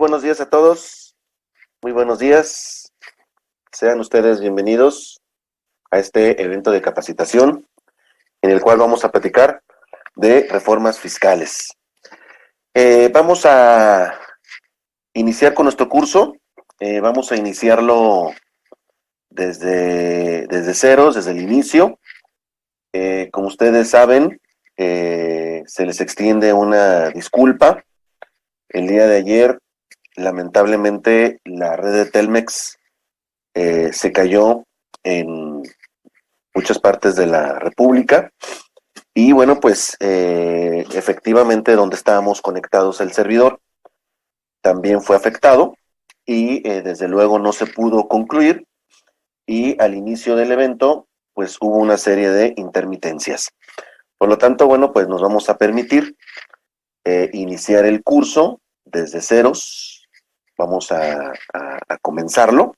buenos días a todos. Muy buenos días. Sean ustedes bienvenidos a este evento de capacitación en el cual vamos a platicar de reformas fiscales. Vamos a iniciar con nuestro curso. Vamos a iniciarlo desde ceros, desde el inicio. Como ustedes saben, se les extiende una disculpa. El día de ayer, lamentablemente, la red de Telmex se cayó en muchas partes de la República y bueno, pues efectivamente donde estábamos conectados el servidor también fue afectado y desde luego no se pudo concluir y al inicio del evento pues hubo una serie de intermitencias. Por lo tanto, bueno, pues nos vamos a permitir iniciar el curso desde ceros. Vamos a comenzarlo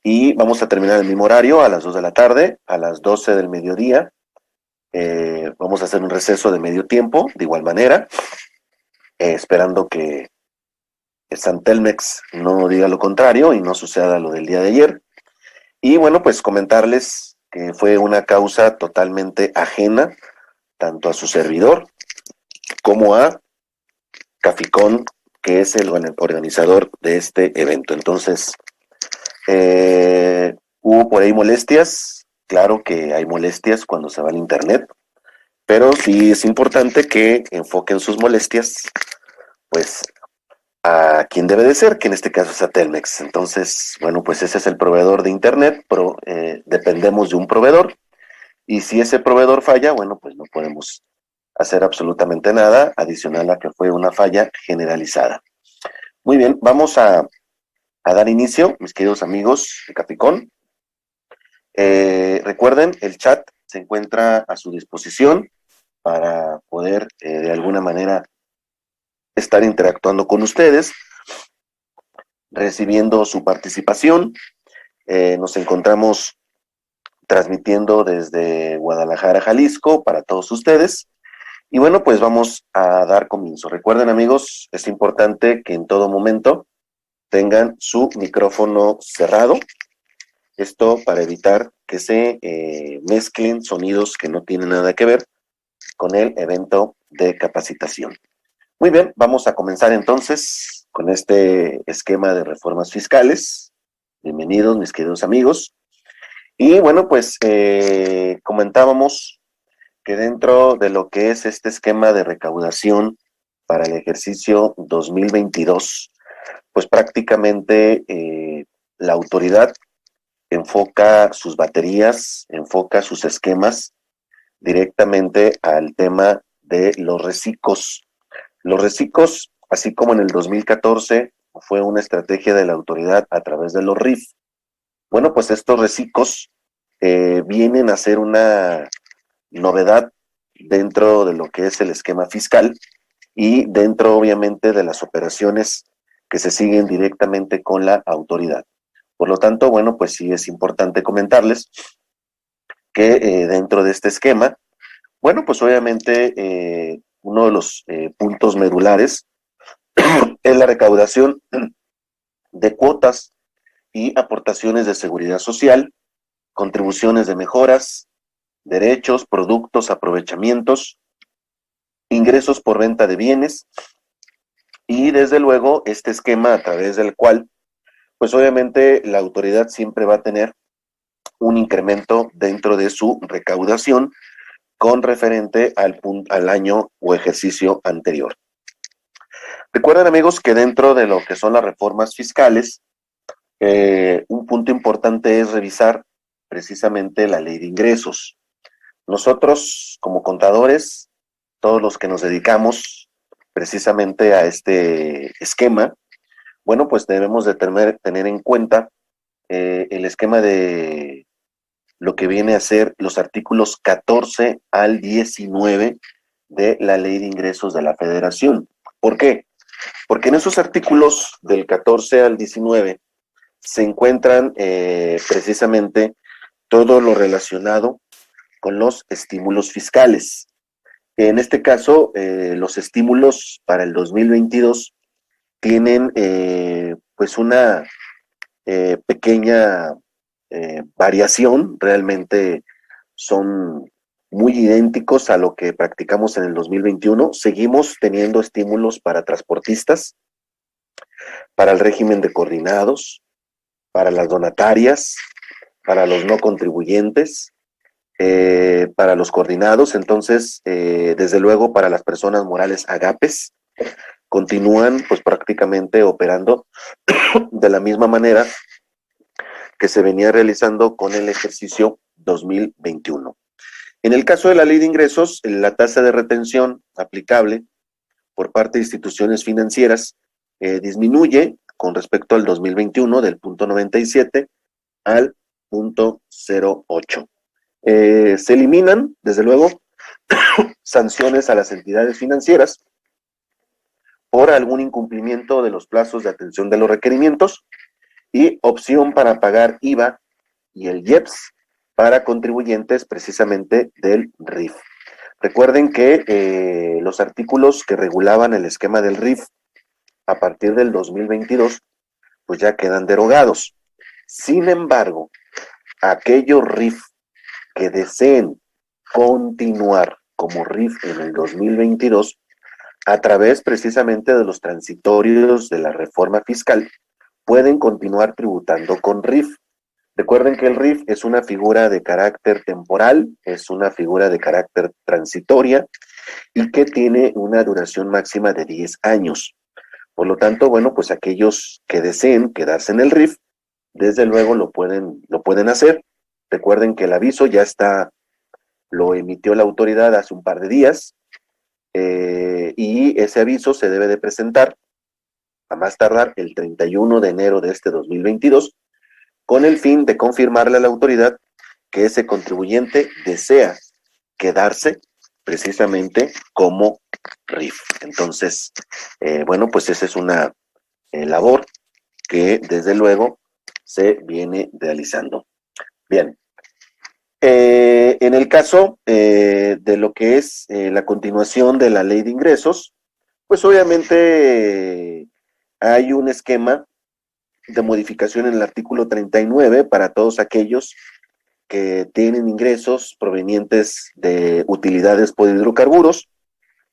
y vamos a terminar el mismo horario a las 2 de la tarde, a las 12 del mediodía. Vamos a hacer un receso de medio tiempo, de igual manera, esperando que San Telmex no diga lo contrario y no suceda lo del día de ayer. Y bueno, pues comentarles que fue una causa totalmente ajena tanto a su servidor como a Caficón, que es el organizador de este evento. Entonces, hubo por ahí molestias. Claro que hay molestias cuando se va al internet, pero sí es importante que enfoquen sus molestias pues a quien debe de ser, que en este caso es a Telmex. Entonces, bueno, pues ese es el proveedor de internet, pero dependemos de un proveedor y si ese proveedor falla, bueno, pues no podemos hacer absolutamente nada adicional a que fue una falla generalizada. Muy bien, vamos a dar inicio, mis queridos amigos de Capicón. Recuerden, el chat se encuentra a su disposición para poder de alguna manera estar interactuando con ustedes, recibiendo su participación. Nos encontramos transmitiendo desde Guadalajara, Jalisco, para todos ustedes. Y bueno, pues vamos a dar comienzo. Recuerden, amigos, es importante que en todo momento tengan su micrófono cerrado. Esto para evitar que se mezclen sonidos que no tienen nada que ver con el evento de capacitación. Muy bien, vamos a comenzar entonces con este esquema de reformas fiscales. Bienvenidos, mis queridos amigos. Y bueno, pues comentábamos que dentro de lo que es este esquema de recaudación para el ejercicio 2022, pues prácticamente la autoridad enfoca sus baterías, enfoca sus esquemas directamente al tema de los recicos. Los recicos, así como en el 2014 fue una estrategia de la autoridad a través de los RIF. Bueno, pues estos recicos vienen a ser una novedad dentro de lo que es el esquema fiscal y dentro obviamente de las operaciones que se siguen directamente con la autoridad. Por lo tanto, bueno, pues sí es importante comentarles que dentro de este esquema, bueno, pues obviamente uno de los puntos medulares es la recaudación de cuotas y aportaciones de seguridad social, contribuciones de mejoras, derechos, productos, aprovechamientos, ingresos por venta de bienes y desde luego este esquema a través del cual pues obviamente la autoridad siempre va a tener un incremento dentro de su recaudación con referente al año o ejercicio anterior. Recuerden, amigos, que dentro de lo que son las reformas fiscales, un punto importante es revisar precisamente la ley de ingresos. Nosotros, como contadores, todos los que nos dedicamos precisamente a este esquema, bueno, pues debemos de tener en cuenta el esquema de lo que viene a ser los artículos 14 al 19 de la Ley de Ingresos de la Federación. ¿Por qué? Porque en esos artículos del 14 al 19 se encuentran precisamente todo lo relacionado con los estímulos fiscales. En este caso, los estímulos para el 2022 tienen pues una pequeña variación, realmente son muy idénticos a lo que practicamos en el 2021. Seguimos teniendo estímulos para transportistas, para el régimen de coordinados, para las donatarias, para los no contribuyentes, para los coordinados. Entonces, desde luego, para las personas morales agapes, continúan pues prácticamente operando de la misma manera que se venía realizando con el ejercicio 2021. En el caso de la ley de ingresos, la tasa de retención aplicable por parte de instituciones financieras disminuye con respecto al 2021 del punto 97 al punto 08. Se eliminan, desde luego, sanciones a las entidades financieras por algún incumplimiento de los plazos de atención de los requerimientos y opción para pagar IVA y el IEPS para contribuyentes precisamente del RIF. Recuerden que los artículos que regulaban el esquema del RIF a partir del 2022 pues ya quedan derogados. Sin embargo, aquellos RIF que deseen continuar como RIF en el 2022 a través precisamente de los transitorios de la reforma fiscal pueden continuar tributando con RIF. Recuerden que el RIF es una figura de carácter temporal, es una figura de carácter transitoria y que tiene una duración máxima de 10 años. Por lo tanto, bueno, pues aquellos que deseen quedarse en el RIF, desde luego lo pueden hacer. Recuerden que el aviso ya está, lo emitió la autoridad hace un par de días, y ese aviso se debe de presentar a más tardar el 31 de enero de este 2022, con el fin de confirmarle a la autoridad que ese contribuyente desea quedarse precisamente como RIF. Entonces, bueno, pues esa es una labor que desde luego se viene realizando. Bien, en el caso de lo que es la continuación de la ley de ingresos, pues obviamente hay un esquema de modificación en el artículo 39 para todos aquellos que tienen ingresos provenientes de utilidades por hidrocarburos,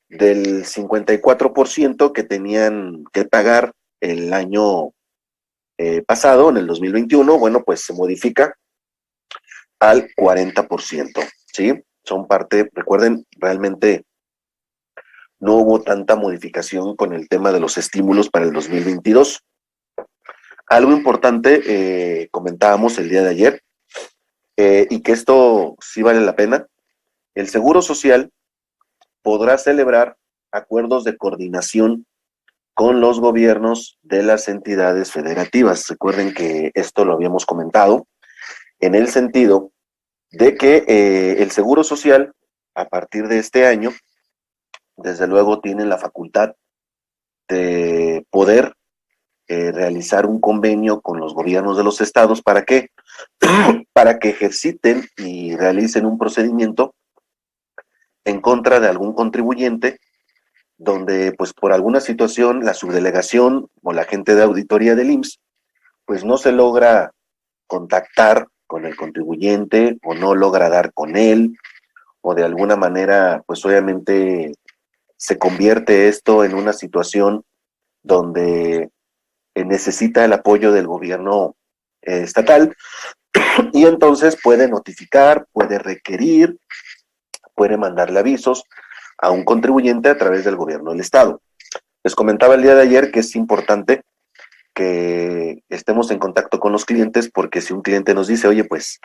del 54% que tenían que pagar el año pasado, en el 2021, bueno, pues se modifica al 40%, ¿sí? Son parte, recuerden, realmente no hubo tanta modificación con el tema de los estímulos para el 2022. Algo importante, comentábamos el día de ayer, y que esto sí vale la pena, el Seguro Social podrá celebrar acuerdos de coordinación con los gobiernos de las entidades federativas. Recuerden que esto lo habíamos comentado en el sentido de que el Seguro Social, a partir de este año, desde luego tiene la facultad de poder realizar un convenio con los gobiernos de los estados. ¿Para qué? Para que ejerciten y realicen un procedimiento en contra de algún contribuyente donde pues por alguna situación la subdelegación o la gente de auditoría del IMSS pues no se logra contactar con el contribuyente o no logra dar con él, o de alguna manera pues obviamente se convierte esto en una situación donde necesita el apoyo del gobierno estatal, y entonces puede notificar, puede requerir, puede mandarle avisos a un contribuyente a través del gobierno del estado. Les comentaba el día de ayer que es importante que estemos en contacto con los clientes, porque si un cliente nos dice, oye, pues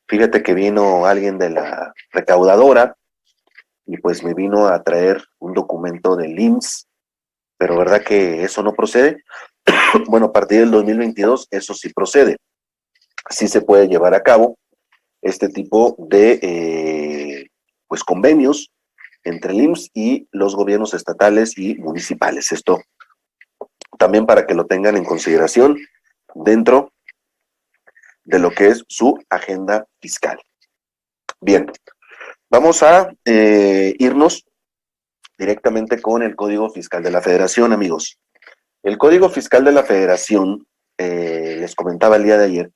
fíjate que vino alguien de la recaudadora y pues me vino a traer un documento del IMSS, pero ¿verdad que eso no procede? Bueno, a partir del 2022 eso sí procede. Sí se puede llevar a cabo este tipo de pues convenios entre el IMSS y los gobiernos estatales y municipales. Esto también para que lo tengan en consideración dentro de lo que es su agenda fiscal. Bien, vamos a irnos directamente con el Código Fiscal de la Federación, amigos. El Código Fiscal de la Federación, les comentaba el día de ayer,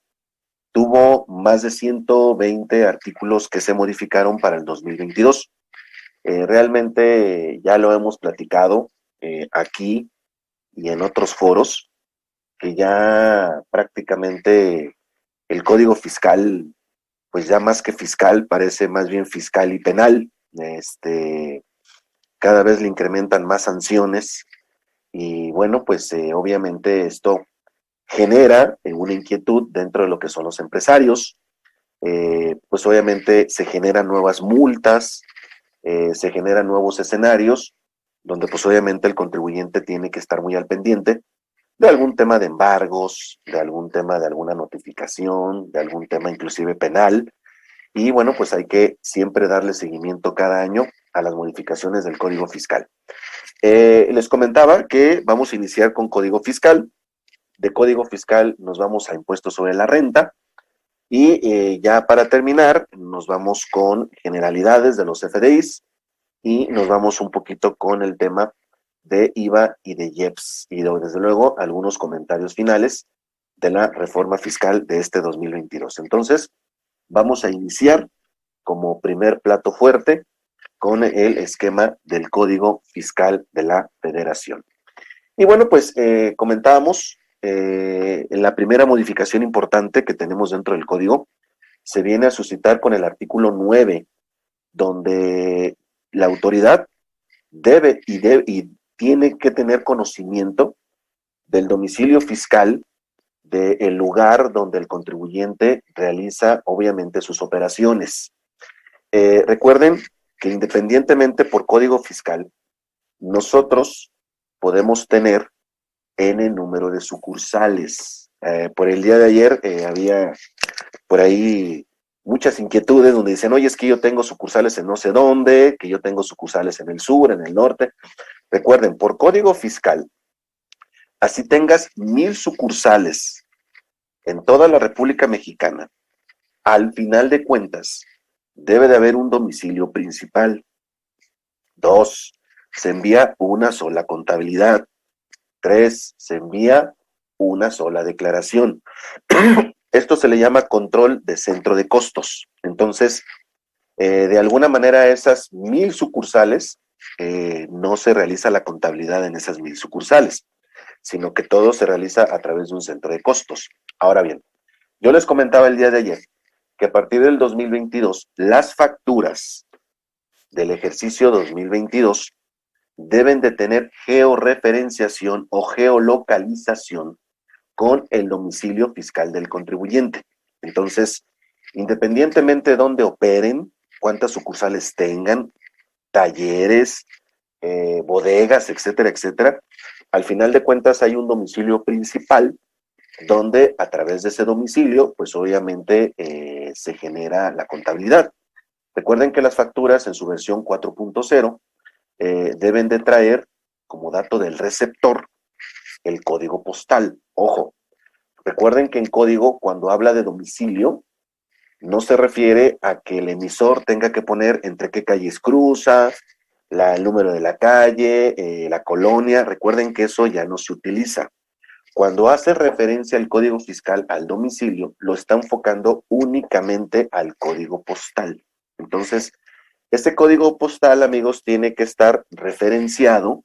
tuvo más de 120 artículos que se modificaron para el 2022. Realmente ya lo hemos platicado aquí y en otros foros, que ya prácticamente el Código Fiscal, pues ya más que fiscal, parece más bien fiscal y penal. Cada vez le incrementan más sanciones y bueno, pues obviamente esto genera una inquietud dentro de lo que son los empresarios. Pues obviamente se generan nuevas multas, se generan nuevos escenarios, donde pues obviamente el contribuyente tiene que estar muy al pendiente de algún tema de embargos, de algún tema de alguna notificación, de algún tema inclusive penal, y bueno, pues hay que siempre darle seguimiento cada año a las modificaciones del Código Fiscal. Les comentaba que vamos a iniciar con Código Fiscal. De Código Fiscal nos vamos a impuestos sobre la renta y ya para terminar nos vamos con generalidades de los FDIs y nos vamos un poquito con el tema de IVA y de IEPS y desde luego algunos comentarios finales de la reforma fiscal de este 2022. Entonces, vamos a iniciar como primer plato fuerte con el esquema del Código Fiscal de la Federación. Y bueno, pues comentábamos, en la primera modificación importante que tenemos dentro del código, se viene a suscitar con el artículo 9, donde la autoridad debe y tiene que tener conocimiento del domicilio fiscal del lugar donde el contribuyente realiza, obviamente, sus operaciones. Recuerden que independientemente por código fiscal, nosotros podemos tener N número de sucursales. Por el día de ayer había por ahí muchas inquietudes donde dicen, oye, es que yo tengo sucursales en no sé dónde, que yo tengo sucursales en el sur, en el norte. Recuerden, por código fiscal, así tengas 1000 sucursales en toda la República Mexicana, al final de cuentas, debe de haber un domicilio principal. 2, se envía una sola contabilidad. 3, se envía una sola declaración. Esto se le llama control de centro de costos. Entonces, de alguna manera esas 1000 sucursales, no se realiza la contabilidad en esas 1000 sucursales, sino que todo se realiza a través de un centro de costos. Ahora bien, yo les comentaba el día de ayer que a partir del 2022, las facturas del ejercicio 2022 deben de tener georreferenciación o geolocalización con el domicilio fiscal del contribuyente. Entonces, independientemente de dónde operen, cuántas sucursales tengan, talleres, bodegas, etcétera, etcétera, al final de cuentas hay un domicilio principal donde a través de ese domicilio, pues obviamente se genera la contabilidad. Recuerden que las facturas en su versión 4.0 deben de traer como dato del receptor el código postal. Ojo, recuerden que en código, cuando habla de domicilio, no se refiere a que el emisor tenga que poner entre qué calles cruza, el número de la calle, la colonia. Recuerden que eso ya no se utiliza. Cuando hace referencia al código fiscal al domicilio, lo está enfocando únicamente al código postal. Entonces, este código postal, amigos, tiene que estar referenciado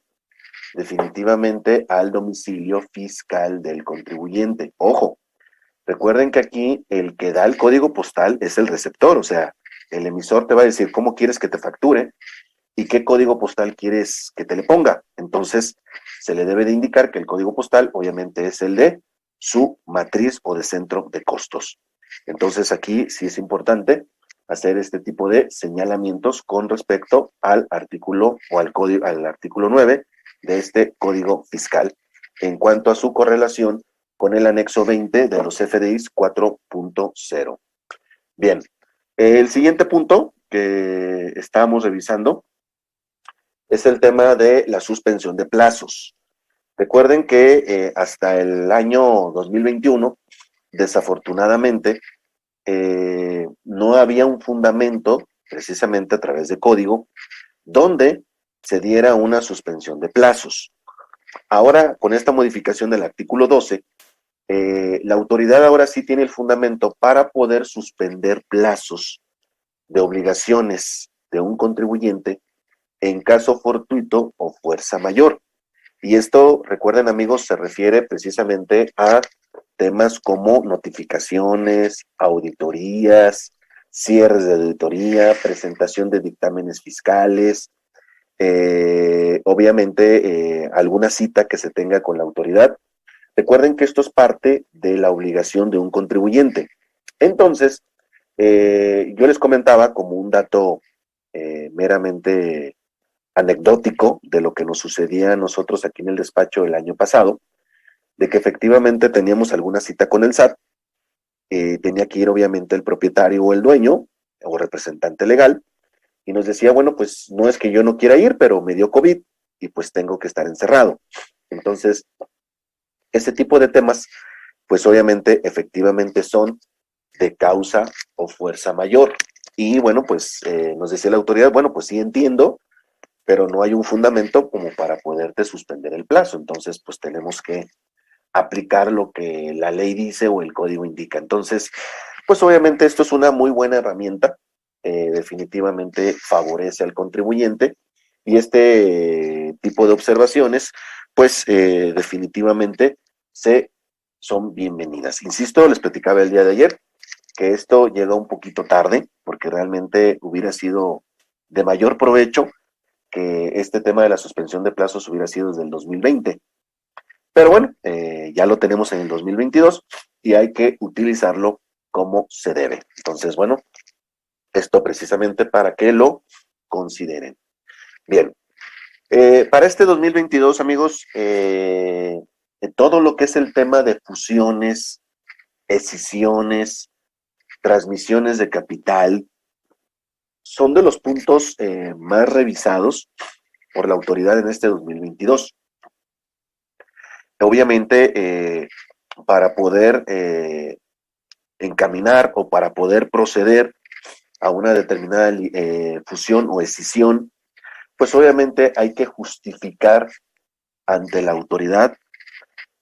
definitivamente al domicilio fiscal del contribuyente. Ojo, recuerden que aquí el que da el código postal es el receptor, o sea, el emisor te va a decir cómo quieres que te facture y qué código postal quieres que te le ponga. Entonces, se le debe de indicar que el código postal obviamente es el de su matriz o de centro de costos. Entonces, aquí sí es importante hacer este tipo de señalamientos con respecto al artículo o al código, al artículo 9 de este código fiscal en cuanto a su correlación con el anexo 20 de los FDIs 4.0. Bien, el siguiente punto que estábamos revisando es el tema de la suspensión de plazos. Recuerden que hasta el año 2021, desafortunadamente, no había un fundamento, precisamente a través de código, donde se diera una suspensión de plazos. Ahora, con esta modificación del artículo 12, la autoridad ahora sí tiene el fundamento para poder suspender plazos de obligaciones de un contribuyente en caso fortuito o fuerza mayor. Y esto, recuerden amigos, se refiere precisamente a temas como notificaciones, auditorías, cierres de auditoría, presentación de dictámenes fiscales, obviamente alguna cita que se tenga con la autoridad. Recuerden que esto es parte de la obligación de un contribuyente. Entonces, yo les comentaba como un dato meramente anecdótico de lo que nos sucedía a nosotros aquí en el despacho el año pasado, de que efectivamente teníamos alguna cita con el SAT, tenía que ir obviamente el propietario o el dueño o representante legal, y nos decía, bueno, pues no es que yo no quiera ir, pero me dio COVID y pues tengo que estar encerrado. Entonces, este tipo de temas, pues obviamente efectivamente son de causa o fuerza mayor. Y bueno, pues nos decía la autoridad, bueno, pues sí entiendo, pero no hay un fundamento como para poderte suspender el plazo. Entonces, pues tenemos que aplicar lo que la ley dice o el código indica. Entonces, pues obviamente esto es una muy buena herramienta, definitivamente favorece al contribuyente y este tipo de observaciones, pues definitivamente son bienvenidas. Insisto, les platicaba el día de ayer que esto llega un poquito tarde porque realmente hubiera sido de mayor provecho que este tema de la suspensión de plazos hubiera sido desde el 2020. Pero bueno, ya lo tenemos en el 2022 y hay que utilizarlo como se debe. Entonces, bueno, esto precisamente para que lo consideren. Bien, para este 2022, amigos, todo lo que es el tema de fusiones, escisiones, transmisiones de capital, son de los puntos más revisados por la autoridad en este 2022. Obviamente, para poder encaminar o para poder proceder a una determinada fusión o escisión, pues obviamente hay que justificar ante la autoridad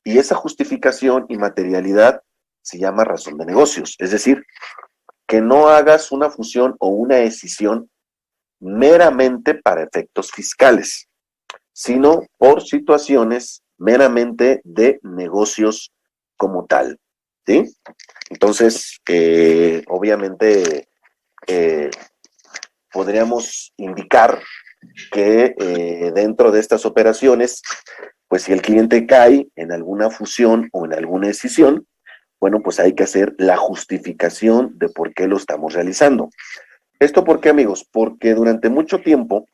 y esa justificación y materialidad se llama razón de negocios, es decir, que no hagas una fusión o una escisión meramente para efectos fiscales, sino por situaciones meramente de negocios como tal, ¿sí? Entonces, obviamente, podríamos indicar que dentro de estas operaciones, pues si el cliente cae en alguna fusión o en alguna escisión, bueno, pues hay que hacer la justificación de por qué lo estamos realizando. ¿Esto por qué, amigos? Porque durante mucho tiempo,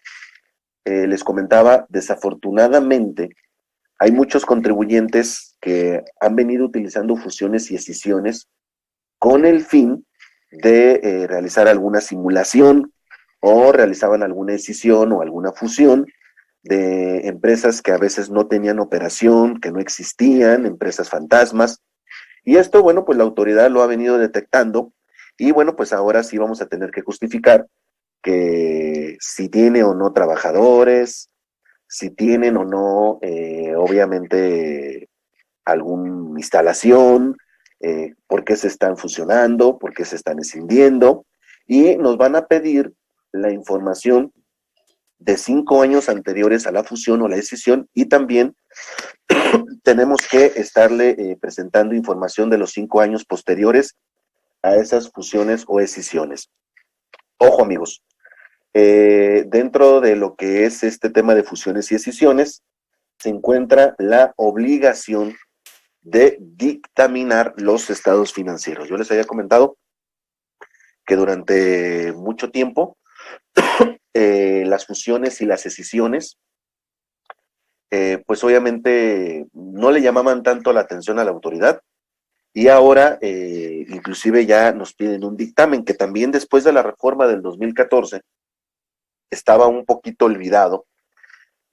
les comentaba, desafortunadamente, hay muchos contribuyentes que han venido utilizando fusiones y escisiones con el fin de realizar alguna simulación o realizaban alguna escisión o alguna fusión de empresas que a veces no tenían operación, que no existían, empresas fantasmas. Y esto, bueno, pues la autoridad lo ha venido detectando y bueno, pues ahora sí vamos a tener que justificar que si tiene o no trabajadores, si tienen o no, obviamente, alguna instalación, por qué se están fusionando, por qué se están escindiendo, y nos van a pedir la información de 5 años anteriores a la fusión o la escisión, y también tenemos que estarle presentando información de los 5 años posteriores a esas fusiones o escisiones. Ojo, amigos, dentro de lo que es este tema de fusiones y escisiones, se encuentra la obligación de dictaminar los estados financieros. Yo les había comentado que durante mucho tiempo las fusiones y las escisiones, pues obviamente no le llamaban tanto la atención a la autoridad y ahora inclusive ya nos piden un dictamen que también después de la reforma del 2014 estaba un poquito olvidado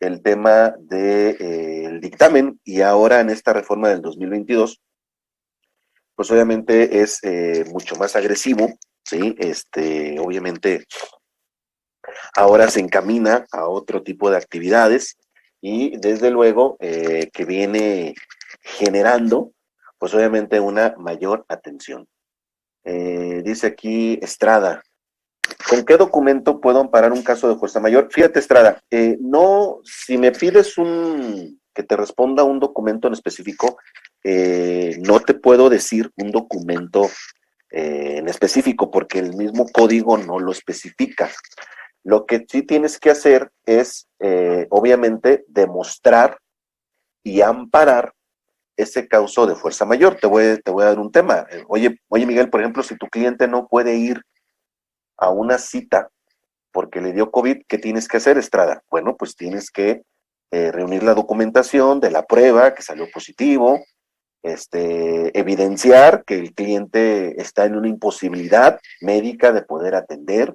el tema del dictamen y ahora en esta reforma del 2022 pues obviamente es mucho más agresivo, ¿sí? Obviamente ahora se encamina a otro tipo de actividades y desde luego que viene generando, pues obviamente una mayor atención. Dice aquí Estrada, ¿con qué documento puedo amparar un caso de fuerza mayor? Fíjate, Estrada, no, si me pides que te responda un documento en específico, no te puedo decir un documento en específico porque el mismo código no lo especifica. Lo que sí tienes que hacer es, obviamente, demostrar y amparar ese causo de fuerza mayor. Te voy a dar un tema. Oye, Miguel, por ejemplo, si tu cliente no puede ir a una cita porque le dio COVID, ¿qué tienes que hacer, Estrada? Bueno, pues tienes que reunir la documentación de la prueba que salió positivo, evidenciar que el cliente está en una imposibilidad médica de poder atender,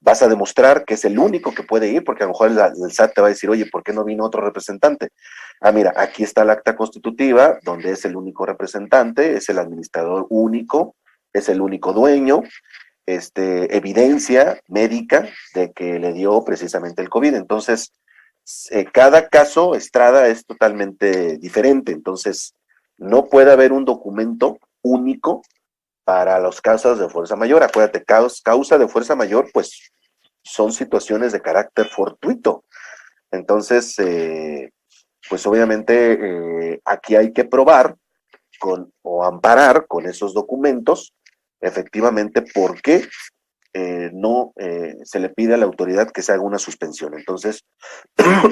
vas a demostrar que es el único que puede ir, porque a lo mejor el SAT te va a decir, oye, ¿por qué no vino otro representante? Ah, mira, aquí está el acta constitutiva, donde es el único representante, es el administrador único, es el único dueño, evidencia médica de que le dio precisamente el COVID. Entonces, cada caso, Estrada, es totalmente diferente. Entonces, no puede haber un documento único para los casos de fuerza mayor. Acuérdate, causa de fuerza mayor, pues son situaciones de carácter fortuito. Entonces, pues obviamente aquí hay que probar o amparar con esos documentos efectivamente por qué no se le pide a la autoridad que se haga una suspensión. Entonces,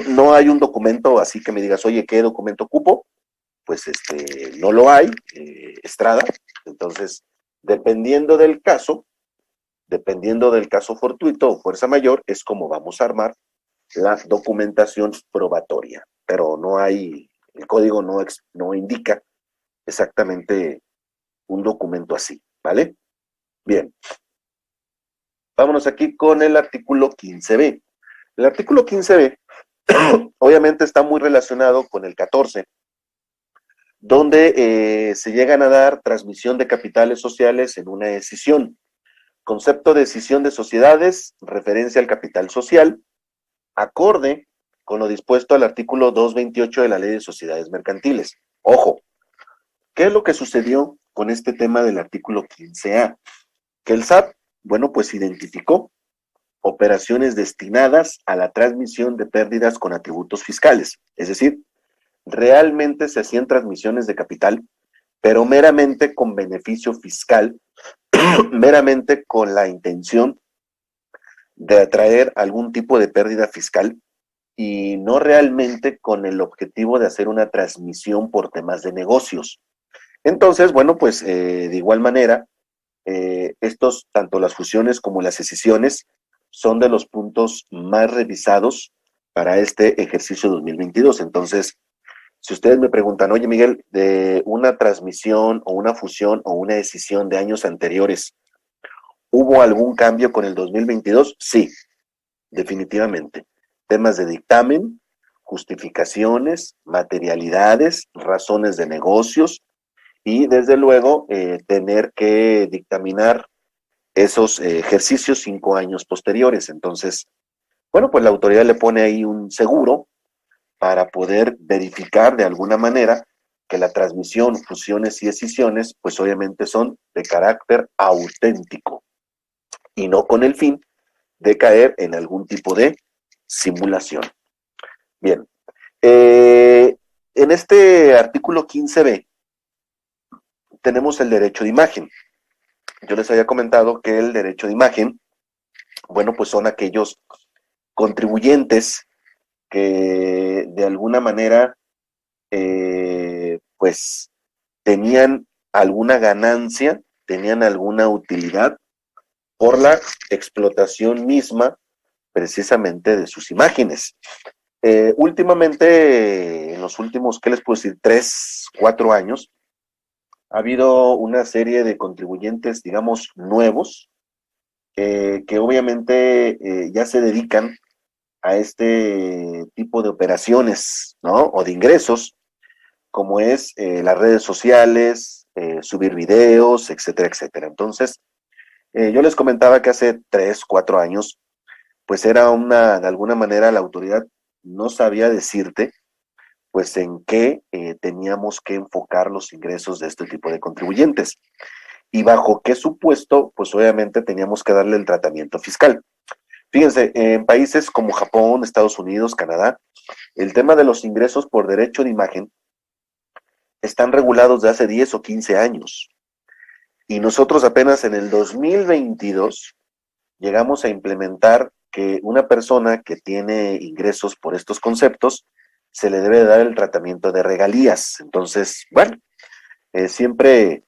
no hay un documento así que me digas, oye, ¿qué documento ocupo? Pues no lo hay, Estrada. Entonces, dependiendo del caso fortuito o fuerza mayor, es como vamos a armar la documentación probatoria. Pero no hay, el código no indica exactamente un documento así, ¿vale? Bien. Vámonos aquí con el artículo 15b. El artículo 15b obviamente está muy relacionado con el 14, donde se llegan a dar transmisión de capitales sociales en una decisión. Concepto de decisión de sociedades, referencia al capital social, acorde con lo dispuesto al artículo 228 de la Ley de Sociedades Mercantiles. Ojo, ¿qué es lo que sucedió con este tema del artículo 15A? Que el SAT, bueno, pues identificó operaciones destinadas a la transmisión de pérdidas con atributos fiscales. Es decir, realmente se hacían transmisiones de capital, pero meramente con beneficio fiscal, meramente con la intención de atraer algún tipo de pérdida fiscal y no realmente con el objetivo de hacer una transmisión por temas de negocios. Entonces, bueno, pues de igual manera, tanto las fusiones como las escisiones, son de los puntos más revisados para este ejercicio 2022. Entonces, si ustedes me preguntan, oye Miguel, de una transmisión o una fusión o una escisión de años anteriores, ¿hubo algún cambio con el 2022? Sí, definitivamente. Temas de dictamen, justificaciones, materialidades, razones de negocios y desde luego tener que dictaminar esos ejercicios 5 años posteriores. Entonces, bueno, pues la autoridad le pone ahí un seguro para poder verificar de alguna manera que la transmisión, fusiones y escisiones, pues obviamente son de carácter auténtico y no con el fin de caer en algún tipo de simulación. Bien, en este artículo 15b tenemos el derecho de imagen. Yo les había comentado que el derecho de imagen, bueno, pues son aquellos contribuyentes que de alguna manera, pues tenían alguna ganancia, tenían alguna utilidad por la explotación misma precisamente de sus imágenes. Últimamente, en los últimos, ¿qué les puedo decir? 3, 4 años, ha habido una serie de contribuyentes, digamos, nuevos, que obviamente ya se dedican a este tipo de operaciones, ¿no? O de ingresos, como es las redes sociales, subir videos, etcétera, etcétera. Entonces, yo les comentaba que hace 3, 4 años, pues era de alguna manera la autoridad no sabía decirte pues en qué teníamos que enfocar los ingresos de este tipo de contribuyentes y bajo qué supuesto, pues obviamente teníamos que darle el tratamiento fiscal. Fíjense, en países como Japón, Estados Unidos, Canadá, el tema de los ingresos por derecho de imagen están regulados de hace 10 o 15 años. Y nosotros apenas en el 2022 llegamos a implementar que una persona que tiene ingresos por estos conceptos se le debe dar el tratamiento de regalías. Entonces, bueno, siempre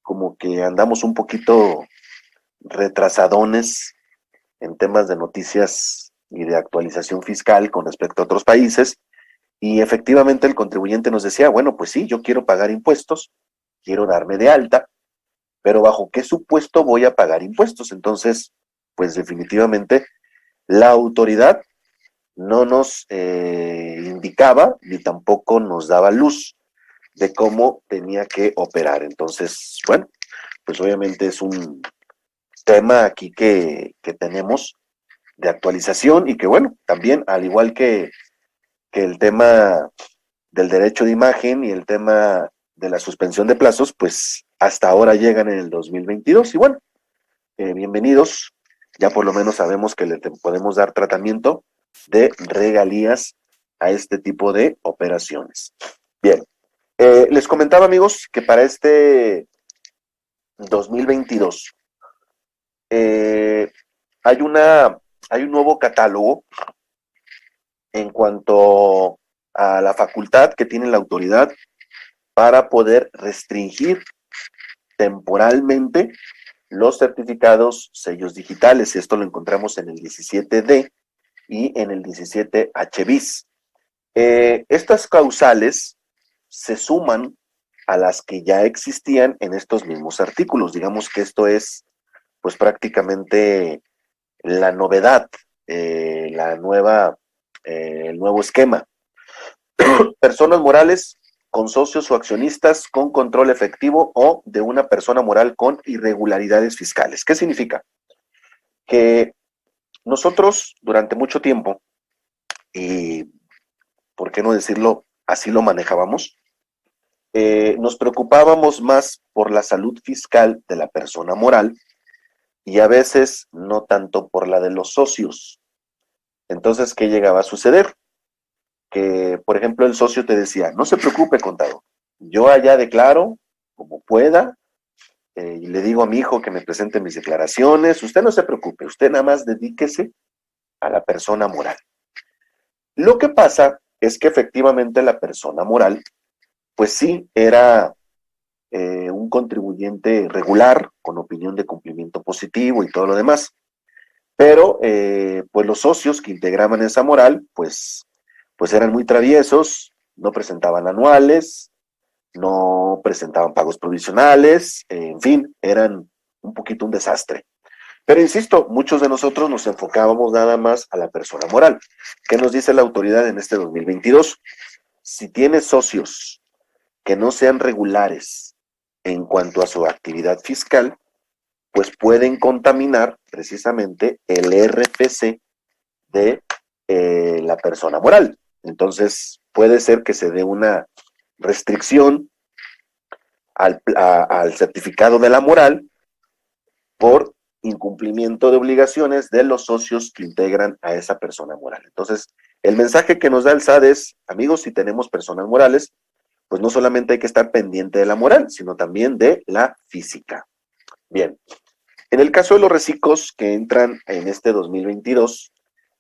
como que andamos un poquito retrasadones en temas de noticias y de actualización fiscal con respecto a otros países. Y efectivamente el contribuyente nos decía, bueno, pues sí, yo quiero pagar impuestos, quiero darme de alta, pero ¿bajo qué supuesto voy a pagar impuestos? Entonces, pues definitivamente la autoridad no nos indicaba ni tampoco nos daba luz de cómo tenía que operar. Entonces, bueno, pues obviamente es un tema aquí que tenemos de actualización y que bueno, también al igual que el tema del derecho de imagen y el tema de la suspensión de plazos, pues hasta ahora llegan en el 2022 y bueno, bienvenidos, ya por lo menos sabemos que le podemos dar tratamiento de regalías a este tipo de operaciones. Bien, les comentaba amigos que para este 2022 hay un nuevo catálogo en cuanto a la facultad que tiene la autoridad para poder restringir temporalmente los certificados sellos digitales. Esto lo encontramos en el 17D y en el 17H bis. Estas causales se suman a las que ya existían en estos mismos artículos. Digamos que esto es pues prácticamente la novedad, el nuevo esquema. Personas morales con socios o accionistas con control efectivo o de una persona moral con irregularidades fiscales. ¿Qué significa? Que nosotros durante mucho tiempo, y por qué no decirlo, así lo manejábamos, nos preocupábamos más por la salud fiscal de la persona moral y a veces no tanto por la de los socios. Entonces, ¿qué llegaba a suceder? Que, por ejemplo, el socio te decía, no se preocupe, contador, yo allá declaro como pueda, y le digo a mi hijo que me presente mis declaraciones, usted no se preocupe, usted nada más dedíquese a la persona moral. Lo que pasa es que efectivamente la persona moral, pues sí, era un contribuyente regular, con opinión de cumplimiento positivo y todo lo demás, pero pues los socios que integraban esa moral, pues eran muy traviesos, no presentaban anuales, no presentaban pagos provisionales, en fin, eran un poquito un desastre. Pero insisto, muchos de nosotros nos enfocábamos nada más a la persona moral. ¿Qué nos dice la autoridad en este 2022? Si tienes socios que no sean regulares en cuanto a su actividad fiscal, pues pueden contaminar precisamente el RFC de la persona moral. Entonces, puede ser que se dé una restricción al certificado de la moral por incumplimiento de obligaciones de los socios que integran a esa persona moral. Entonces, el mensaje que nos da el SAT es, amigos, si tenemos personas morales, pues no solamente hay que estar pendiente de la moral, sino también de la física. Bien, en el caso de los reciclos que entran en este 2022,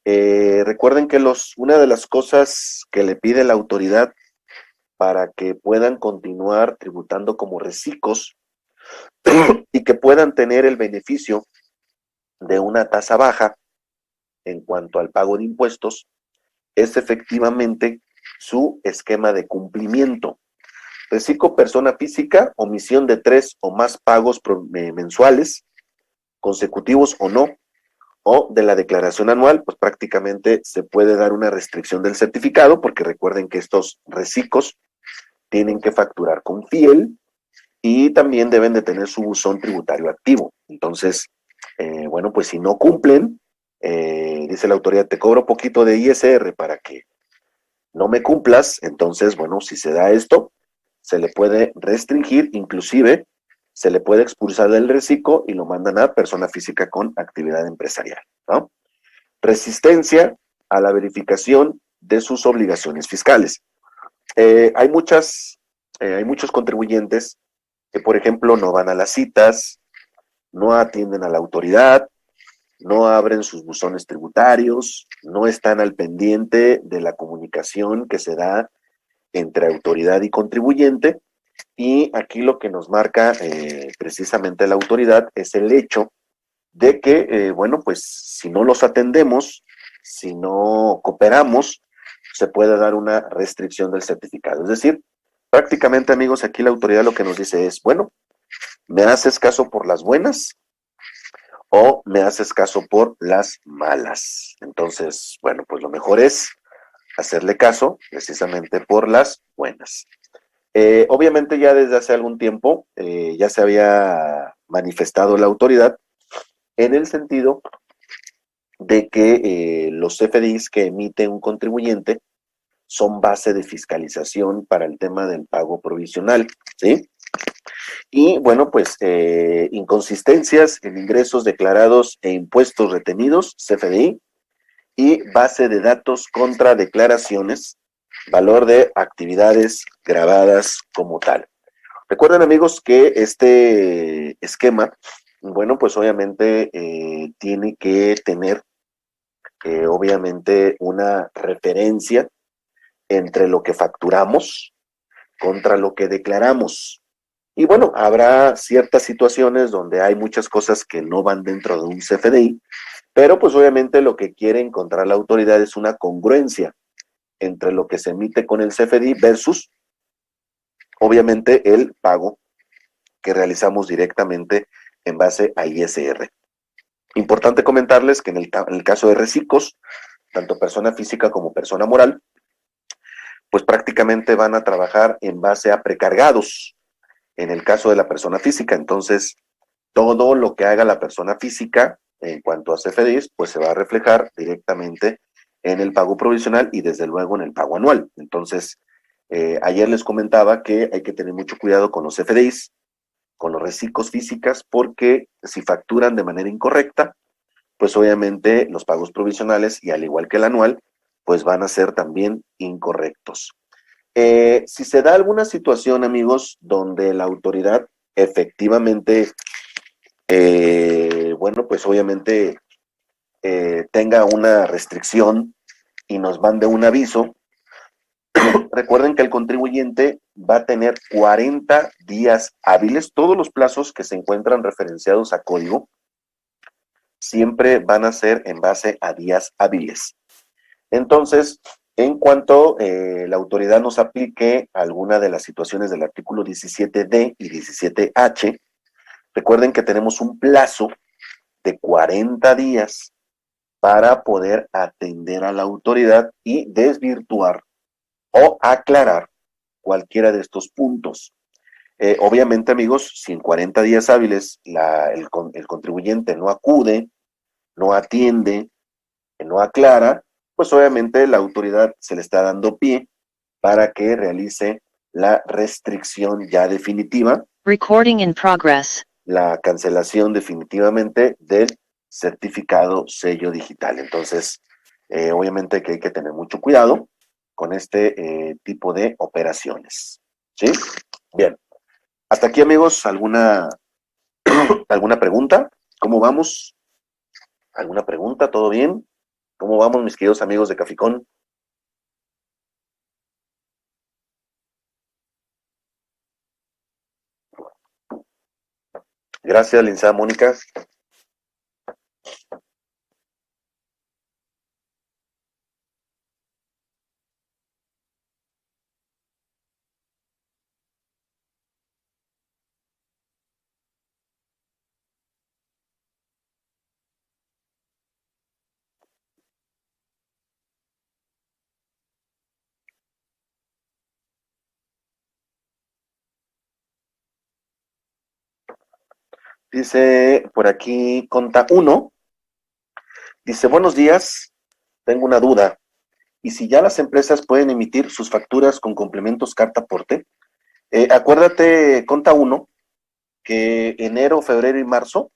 recuerden que una de las cosas que le pide la autoridad para que puedan continuar tributando como reciclos y que puedan tener el beneficio de una tasa baja en cuanto al pago de impuestos es efectivamente su esquema de cumplimiento. Reciclo persona física, omisión de 3 o más pagos mensuales, consecutivos o no, o de la declaración anual, pues prácticamente se puede dar una restricción del certificado, porque recuerden que estos reciclos tienen que facturar con fiel y también deben de tener su buzón tributario activo. Entonces, bueno, pues si no cumplen, dice la autoridad, te cobro poquito de ISR para que no me cumplas, entonces, bueno, si se da esto, se le puede restringir, inclusive se le puede expulsar del reciclo y lo mandan a persona física con actividad empresarial, ¿no? Resistencia a la verificación de sus obligaciones fiscales. Hay muchos contribuyentes que, por ejemplo, no van a las citas, no atienden a la autoridad, no abren sus buzones tributarios, no están al pendiente de la comunicación que se da entre autoridad y contribuyente. Y aquí lo que nos marca precisamente la autoridad es el hecho de que, bueno, pues si no los atendemos, si no cooperamos, se puede dar una restricción del certificado. Es decir, prácticamente, amigos, aquí la autoridad lo que nos dice es, bueno, ¿me haces caso por las buenas o me haces caso por las malas? Entonces, bueno, pues lo mejor es hacerle caso precisamente por las buenas. Obviamente ya desde hace algún tiempo ya se había manifestado la autoridad en el sentido de que los CFDIs que emite un contribuyente son base de fiscalización para el tema del pago provisional, ¿sí? Y bueno, pues inconsistencias en ingresos declarados e impuestos retenidos, CFDI, y base de datos contra declaraciones, valor de actividades grabadas como tal. Recuerden, amigos, que este esquema, bueno, pues obviamente tiene que tener, obviamente, una referencia entre lo que facturamos contra lo que declaramos. Y bueno, habrá ciertas situaciones donde hay muchas cosas que no van dentro de un CFDI, pero pues obviamente lo que quiere encontrar la autoridad es una congruencia entre lo que se emite con el CFDI versus, obviamente, el pago que realizamos directamente en base a ISR. Importante comentarles que en el caso de reciclos, tanto persona física como persona moral, pues prácticamente van a trabajar en base a precargados en el caso de la persona física. Entonces, todo lo que haga la persona física en cuanto a CFDIs, pues se va a reflejar directamente en el pago provisional y desde luego en el pago anual. Entonces, ayer les comentaba que hay que tener mucho cuidado con los CFDIs, con los reciclos físicas, porque si facturan de manera incorrecta, pues obviamente los pagos provisionales y al igual que el anual, pues van a ser también incorrectos. Si se da alguna situación, amigos, donde la autoridad efectivamente, bueno, pues obviamente tenga una restricción y nos mande un aviso, recuerden que el contribuyente va a tener 40 días hábiles, todos los plazos que se encuentran referenciados a código siempre van a ser en base a días hábiles. Entonces, en cuanto la autoridad nos aplique alguna de las situaciones del artículo 17D y 17H, recuerden que tenemos un plazo de 40 días para poder atender a la autoridad y desvirtuar o aclarar cualquiera de estos puntos. Obviamente, amigos, si en 40 días hábiles el contribuyente no acude, no atiende, no aclara, pues obviamente la autoridad se le está dando pie para que realice la restricción ya definitiva. Recording in progress. La cancelación definitivamente del certificado sello digital. Entonces, obviamente que hay que tener mucho cuidado con este tipo de operaciones. ¿Sí? Bien. Hasta aquí, amigos, ¿alguna pregunta? ¿Cómo vamos? ¿Alguna pregunta? ¿Todo bien? ¿Cómo vamos, mis queridos amigos de Caficón? Gracias, licenciada Mónica. Dice por aquí, conta 1, Dice, buenos días, tengo una duda. ¿Y si ya las empresas pueden emitir sus facturas con complementos carta aporte? Acuérdate, conta uno, que enero, febrero y marzo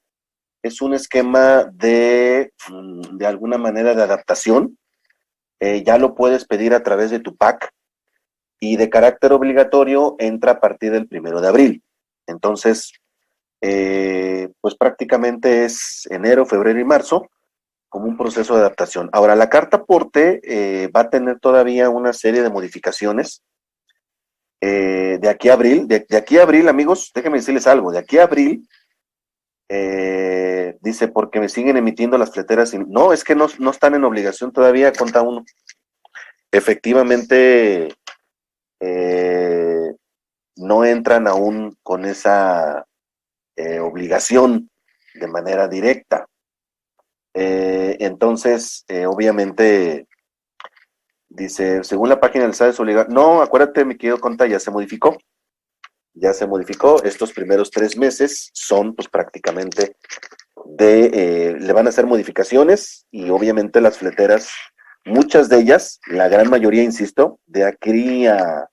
es un esquema de alguna manera de adaptación. Ya lo puedes pedir a través de tu PAC y de carácter obligatorio entra a partir del 1 de abril. Entonces, pues prácticamente es enero, febrero y marzo como un proceso de adaptación. Ahora, la carta aporte va a tener todavía una serie de modificaciones. De aquí a abril, de aquí a abril, amigos, déjenme decirles algo, de aquí a abril, dice, porque me siguen emitiendo las fleteras. No, es que no están en obligación todavía, conta uno. Efectivamente, no entran aún con esa obligación de manera directa. Entonces, obviamente, dice, según la página del SAT es obligado. No, acuérdate, mi querido Conta, ya se modificó. Ya se modificó. Estos primeros 3 meses son, pues, prácticamente le van a hacer modificaciones y obviamente las fleteras, muchas de ellas, la gran mayoría, insisto, de aquí a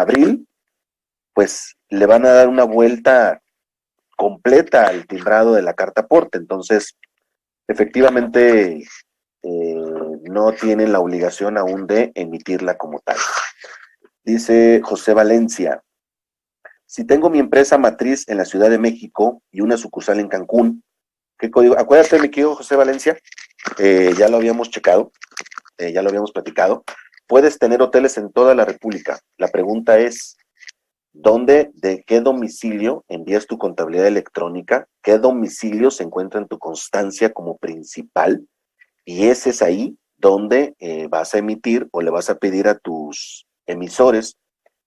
abril, pues le van a dar una vuelta completa al timbrado de la carta aporte. Entonces, efectivamente, no tienen la obligación aún de emitirla como tal. Dice José Valencia, si tengo mi empresa matriz en la Ciudad de México y una sucursal en Cancún, ¿qué código? Acuérdate, mi querido José Valencia, ya lo habíamos checado, ya lo habíamos platicado. Puedes tener hoteles en toda la República. La pregunta es, ¿dónde, de qué domicilio envías tu contabilidad electrónica? ¿Qué domicilio se encuentra en tu constancia como principal? Y ese es ahí donde vas a emitir o le vas a pedir a tus emisores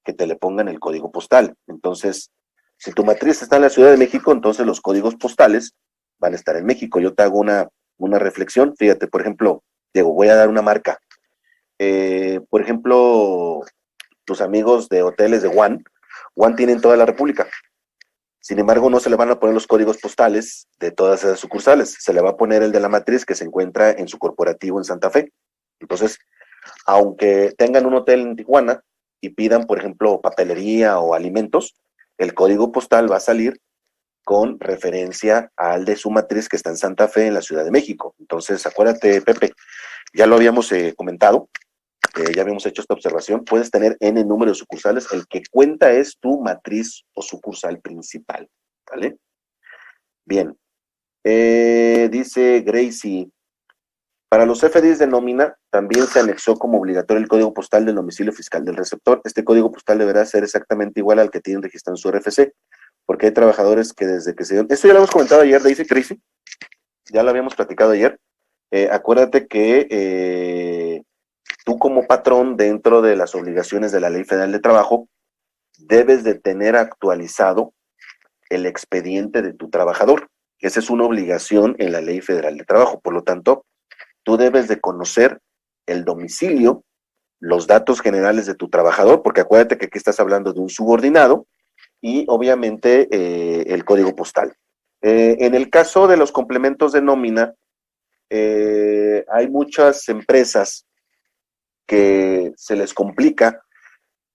que te le pongan el código postal. Entonces, si tu matriz está en la Ciudad de México, entonces los códigos postales van a estar en México. Yo te hago una reflexión. Fíjate, por ejemplo, Diego, voy a dar una marca. Por ejemplo, tus amigos de hoteles de One tienen toda la República. Sin embargo, no se le van a poner los códigos postales de todas esas sucursales. Se le va a poner el de la matriz que se encuentra en su corporativo en Santa Fe. Entonces, aunque tengan un hotel en Tijuana y pidan, por ejemplo, papelería o alimentos, el código postal va a salir con referencia al de su matriz que está en Santa Fe, en la Ciudad de México. Entonces, acuérdate, Pepe, ya lo habíamos comentado, ya habíamos hecho esta observación, puedes tener N número de sucursales, el que cuenta es tu matriz o sucursal principal, ¿vale? Bien, dice Gracie, para los FDIs de nómina también se anexó como obligatorio el código postal del domicilio fiscal del receptor. Este código postal deberá ser exactamente igual al que tienen registrado en su RFC, porque hay trabajadores que desde que se dieron... Esto ya lo hemos comentado ayer, dice Gracie, ya lo habíamos platicado ayer. Acuérdate que tú como patrón, dentro de las obligaciones de la Ley Federal de Trabajo, debes de tener actualizado el expediente de tu trabajador. Esa es una obligación en la Ley Federal de Trabajo. Por lo tanto, tú debes de conocer el domicilio, los datos generales de tu trabajador, porque acuérdate que aquí estás hablando de un subordinado, y obviamente el código postal. En el caso de los complementos de nómina, hay muchas empresas que se les complica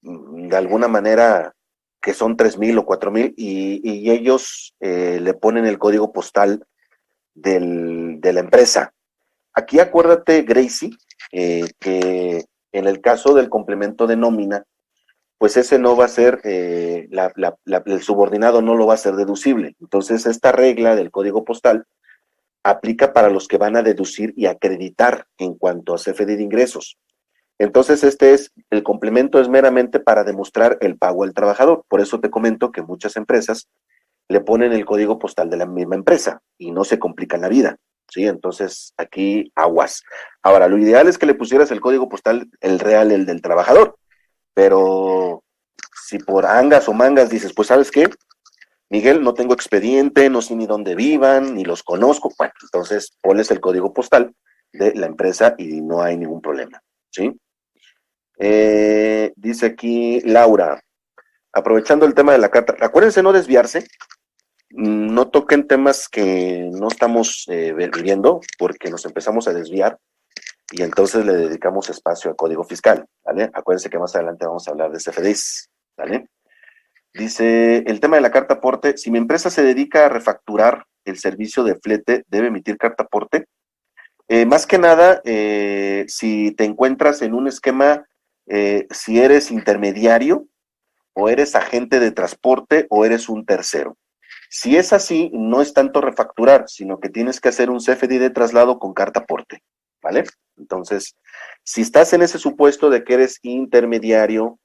de alguna manera que son 3,000 o 4,000 y ellos le ponen el código postal de la empresa. Aquí acuérdate, Gracie, que en el caso del complemento de nómina, pues ese no va a ser, el subordinado no lo va a ser deducible. Entonces, esta regla del código postal aplica para los que van a deducir y acreditar en cuanto a CFDI de ingresos. Entonces, el complemento es meramente para demostrar el pago al trabajador. Por eso te comento que muchas empresas le ponen el código postal de la misma empresa y no se complican la vida, ¿sí? Entonces, aquí aguas. Ahora, lo ideal es que le pusieras el código postal, el real, el del trabajador, pero si por angas o mangas dices, pues, ¿sabes qué? Miguel, no tengo expediente, no sé ni dónde vivan, ni los conozco, bueno, entonces pones el código postal de la empresa y no hay ningún problema, ¿sí? Dice aquí Laura, aprovechando el tema de la carta, acuérdense no desviarse, no toquen temas que no estamos viviendo, porque nos empezamos a desviar y entonces le dedicamos espacio a código fiscal, ¿vale? Acuérdense que más adelante vamos a hablar de CFDIs, ¿vale? Dice, el tema de la carta aporte, si mi empresa se dedica a refacturar el servicio de flete, ¿debe emitir carta aporte? Más que nada, si te encuentras en un esquema, si eres intermediario o eres agente de transporte o eres un tercero. Si es así, no es tanto refacturar, sino que tienes que hacer un CFDI de traslado con carta aporte, ¿vale? Entonces, si estás en ese supuesto de que eres intermediario,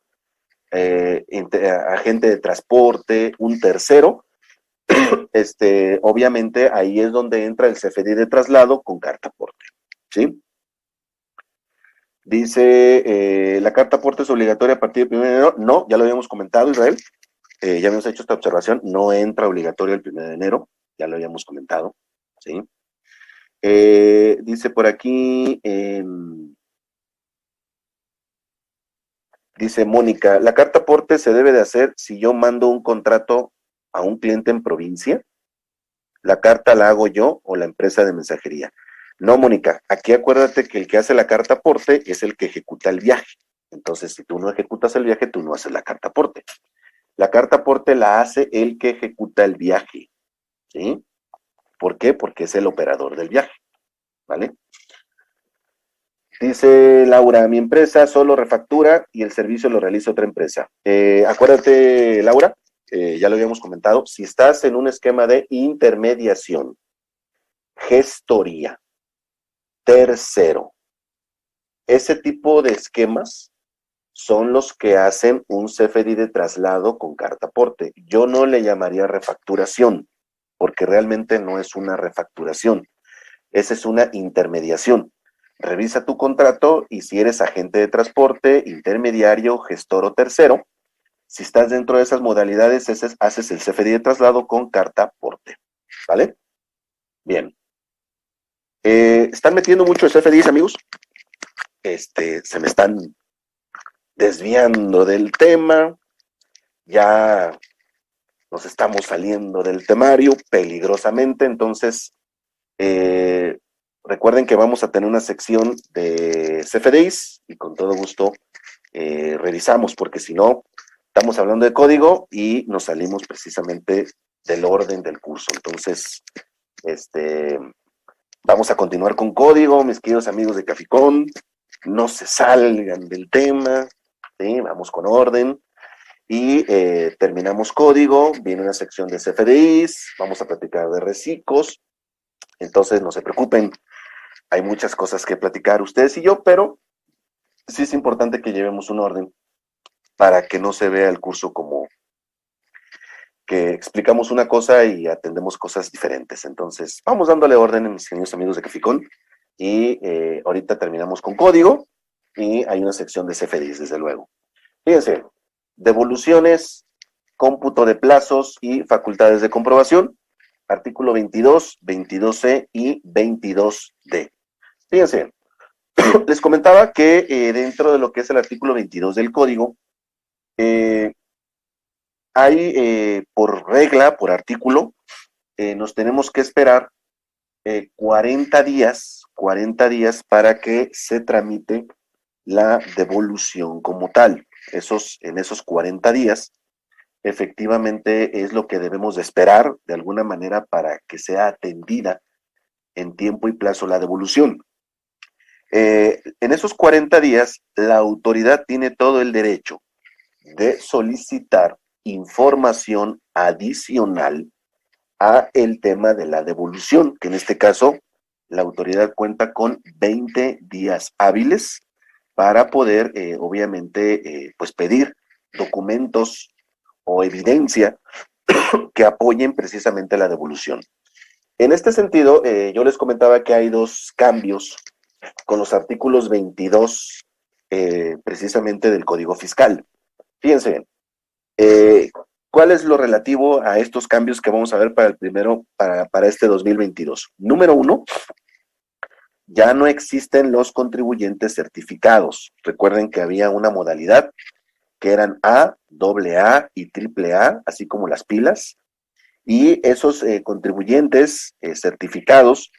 agente de transporte, un tercero, obviamente ahí es donde entra el CFDI de traslado con carta aporte, ¿sí? Dice, ¿la carta aporte es obligatoria a partir del 1 de enero? No, ya lo habíamos comentado, Israel. Ya habíamos hecho esta observación, no entra obligatorio el 1 de enero, ya lo habíamos comentado, ¿sí? Dice por aquí, dice Mónica, ¿la carta aporte se debe de hacer si yo mando un contrato a un cliente en provincia? ¿La carta la hago yo o la empresa de mensajería? No, Mónica, aquí acuérdate que el que hace la carta aporte es el que ejecuta el viaje. Entonces, si tú no ejecutas el viaje, tú no haces la carta aporte. La carta aporte la hace el que ejecuta el viaje, ¿sí? ¿Por qué? Porque es el operador del viaje, ¿vale? Dice Laura, mi empresa solo refactura y el servicio lo realiza otra empresa. Acuérdate, Laura, ya lo habíamos comentado, si estás en un esquema de intermediación, gestoría, tercero, ese tipo de esquemas son los que hacen un CFDI de traslado con carta aporte. Yo no le llamaría refacturación, porque realmente no es una refacturación, esa es una intermediación. Revisa tu contrato y si eres agente de transporte, intermediario, gestor o tercero, si estás dentro de esas modalidades, haces el CFDI de traslado con carta aporte, ¿vale? Bien. ¿Están metiendo mucho el CFDIs, amigos? Se me están desviando del tema, ya nos estamos saliendo del temario peligrosamente, entonces recuerden que vamos a tener una sección de CFDIs y con todo gusto revisamos, porque si no, estamos hablando de código y nos salimos precisamente del orden del curso. Entonces, vamos a continuar con código, mis queridos amigos de Caficón, no se salgan del tema, ¿sí? Vamos con orden. Y terminamos código, viene una sección de CFDIs, vamos a platicar de reciclos, entonces no se preocupen, hay muchas cosas que platicar ustedes y yo, pero sí es importante que llevemos un orden para que no se vea el curso como que explicamos una cosa y atendemos cosas diferentes. Entonces, vamos dándole orden, mis queridos amigos de Caficón, y ahorita terminamos con código y hay una sección de CFDIs, desde luego. Fíjense, devoluciones, cómputo de plazos y facultades de comprobación, artículo 22, 22C y 22D. Fíjense, les comentaba que dentro de lo que es el artículo 22 del código, hay por regla, por artículo, nos tenemos que esperar 40 días para que se tramite la devolución como tal. En esos 40 días, efectivamente es lo que debemos de esperar de alguna manera para que sea atendida en tiempo y plazo la devolución. En esos 40 días, la autoridad tiene todo el derecho de solicitar información adicional a el tema de la devolución, que en este caso la autoridad cuenta con 20 días hábiles para poder, obviamente, pues pedir documentos o evidencia que apoyen precisamente la devolución. En este sentido, yo les comentaba que hay dos cambios con los artículos 22 precisamente del Código Fiscal. Fíjense, ¿cuál es lo relativo a estos cambios que vamos a ver para este 2022? Número uno, ya no existen los contribuyentes certificados. Recuerden que había una modalidad que eran A, AA y AAA, así como las pilas, Y esos contribuyentes certificados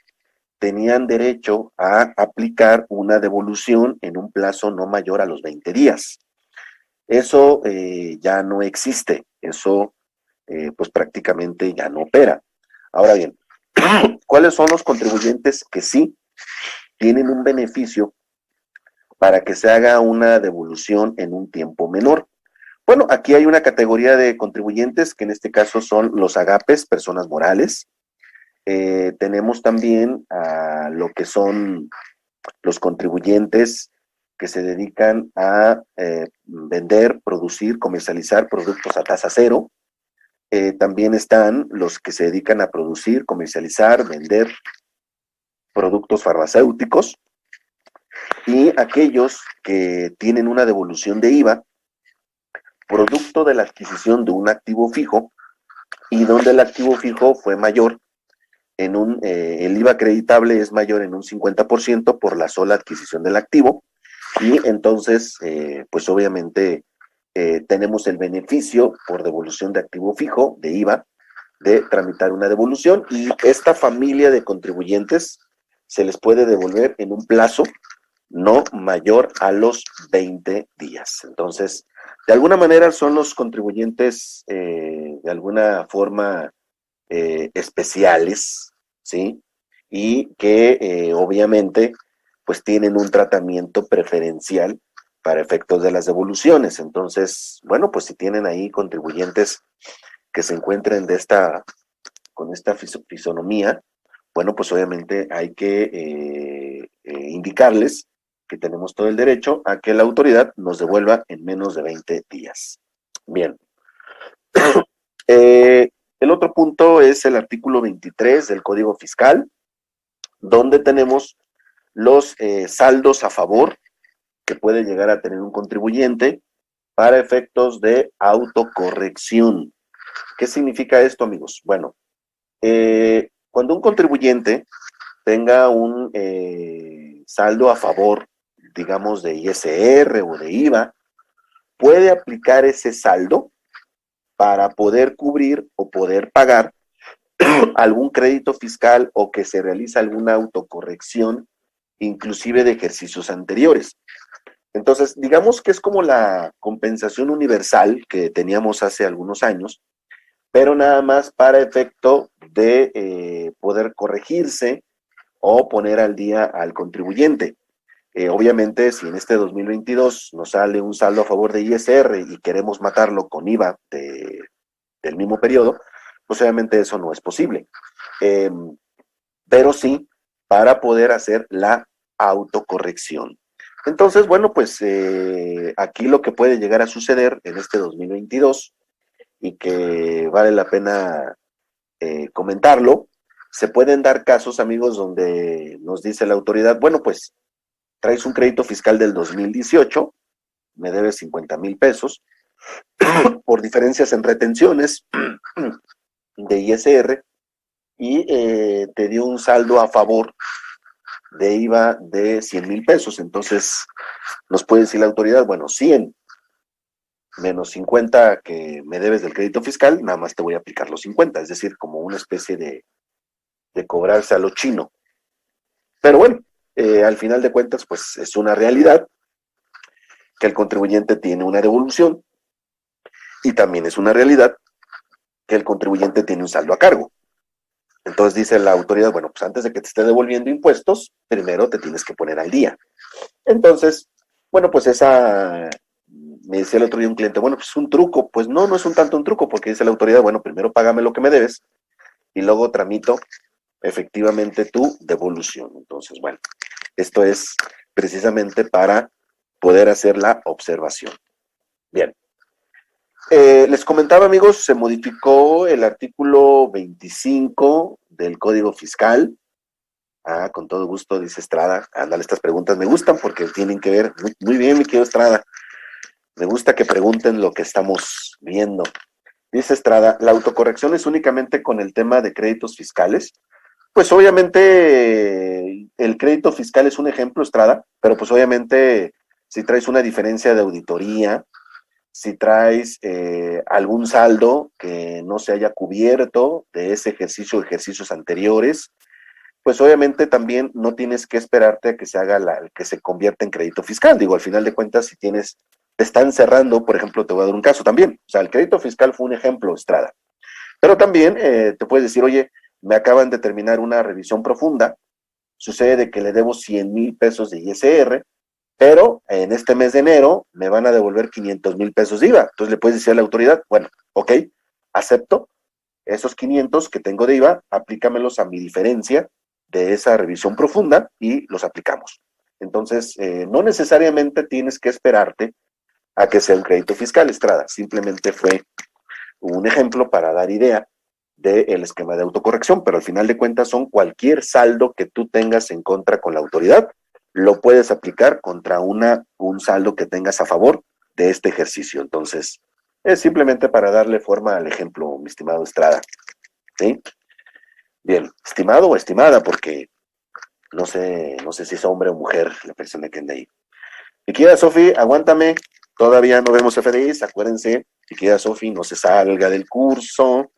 tenían derecho a aplicar una devolución en un plazo no mayor a los 20 días. Eso ya no existe, eso pues prácticamente ya no opera. Ahora bien, ¿cuáles son los contribuyentes que sí tienen un beneficio para que se haga una devolución en un tiempo menor? Bueno, aquí hay una categoría de contribuyentes que en este caso son los agapes, personas morales. Tenemos también a lo que son los contribuyentes que se dedican a vender, producir, comercializar productos a tasa cero. También están los que se dedican a producir, comercializar, vender productos farmacéuticos, y aquellos que tienen una devolución de IVA producto de la adquisición de un activo fijo y donde el activo fijo fue mayor el IVA acreditable es mayor en un 50% por la sola adquisición del activo, y entonces, pues obviamente tenemos el beneficio por devolución de activo fijo, de IVA, de tramitar una devolución, y esta familia de contribuyentes se les puede devolver en un plazo no mayor a los 20 días. Entonces, de alguna manera son los contribuyentes de alguna forma especiales, ¿sí? Y que obviamente pues tienen un tratamiento preferencial para efectos de las devoluciones. Entonces, bueno, pues si tienen ahí contribuyentes que se encuentren con esta fisonomía, bueno, pues obviamente hay que indicarles que tenemos todo el derecho a que la autoridad nos devuelva en menos de 20 días. Bien. El otro punto es el artículo 23 del Código Fiscal, donde tenemos los saldos a favor que puede llegar a tener un contribuyente para efectos de autocorrección. ¿Qué significa esto, amigos? Bueno, cuando un contribuyente tenga un saldo a favor, digamos, de ISR o de IVA, puede aplicar ese saldo para poder cubrir o poder pagar algún crédito fiscal o que se realiza alguna autocorrección, inclusive de ejercicios anteriores. Entonces, digamos que es como la compensación universal que teníamos hace algunos años, pero nada más para efecto de poder corregirse o poner al día al contribuyente. Obviamente, si en este 2022 nos sale un saldo a favor de ISR y queremos matarlo con IVA del mismo periodo, pues obviamente eso no es posible. Pero sí para poder hacer la autocorrección. Entonces, bueno, pues aquí lo que puede llegar a suceder en este 2022 y que vale la pena comentarlo, se pueden dar casos, amigos, donde nos dice la autoridad, bueno, pues traes un crédito fiscal del 2018, me debes 50,000 pesos, por diferencias en retenciones de ISR, y te dio un saldo a favor de IVA de 100,000 pesos. Entonces, nos puede decir la autoridad, bueno, 100 menos 50 que me debes del crédito fiscal, nada más te voy a aplicar los 50, es decir, como una especie de cobrarse a lo chino. Pero bueno, al final de cuentas, pues es una realidad que el contribuyente tiene una devolución, y también es una realidad que el contribuyente tiene un saldo a cargo. Entonces dice la autoridad, bueno, pues antes de que te esté devolviendo impuestos, primero te tienes que poner al día. Entonces, bueno, pues me decía el otro día un cliente, bueno, pues es un truco. Pues no, no es un tanto un truco, porque dice la autoridad, bueno, primero págame lo que me debes y luego tramito efectivamente tu devolución. Entonces, bueno, esto es precisamente para poder hacer la observación. Bien. Les comentaba, amigos, se modificó el artículo 25 del Código Fiscal. Con todo gusto, dice Estrada. Ándale, estas preguntas me gustan porque tienen que ver. Muy bien, mi querido Estrada. Me gusta que pregunten lo que estamos viendo. Dice Estrada, ¿la autocorrección es únicamente con el tema de créditos fiscales? Pues obviamente el crédito fiscal es un ejemplo, Estrada, pero pues obviamente si traes una diferencia de auditoría, si traes algún saldo que no se haya cubierto de ese ejercicio o ejercicios anteriores, pues obviamente también no tienes que esperarte a que se haga que se convierta en crédito fiscal. Digo, al final de cuentas, si te están cerrando, por ejemplo, te voy a dar un caso también. O sea, el crédito fiscal fue un ejemplo, Estrada. Pero también te puedes decir, oye, me acaban de terminar una revisión profunda, sucede de que le debo 100,000 pesos de ISR, pero en este mes de enero me van a devolver 500,000 pesos de IVA. Entonces le puedes decir a la autoridad, bueno, ok, acepto esos 500 que tengo de IVA, aplícamelos a mi diferencia de esa revisión profunda y los aplicamos. Entonces, no necesariamente tienes que esperarte a que sea un crédito fiscal, Estrada. Simplemente fue un ejemplo para dar idea del esquema de autocorrección, pero al final de cuentas son cualquier saldo que tú tengas en contra con la autoridad, lo puedes aplicar contra un saldo que tengas a favor de este ejercicio. Entonces, es simplemente para darle forma al ejemplo, mi estimado Estrada. ¿Sí? Bien, estimado o estimada, porque no sé si es hombre o mujer la persona que anda ahí. Mi querida Sofi, aguántame, todavía no vemos FDIs, acuérdense, mi querida Sofi, no se salga del curso,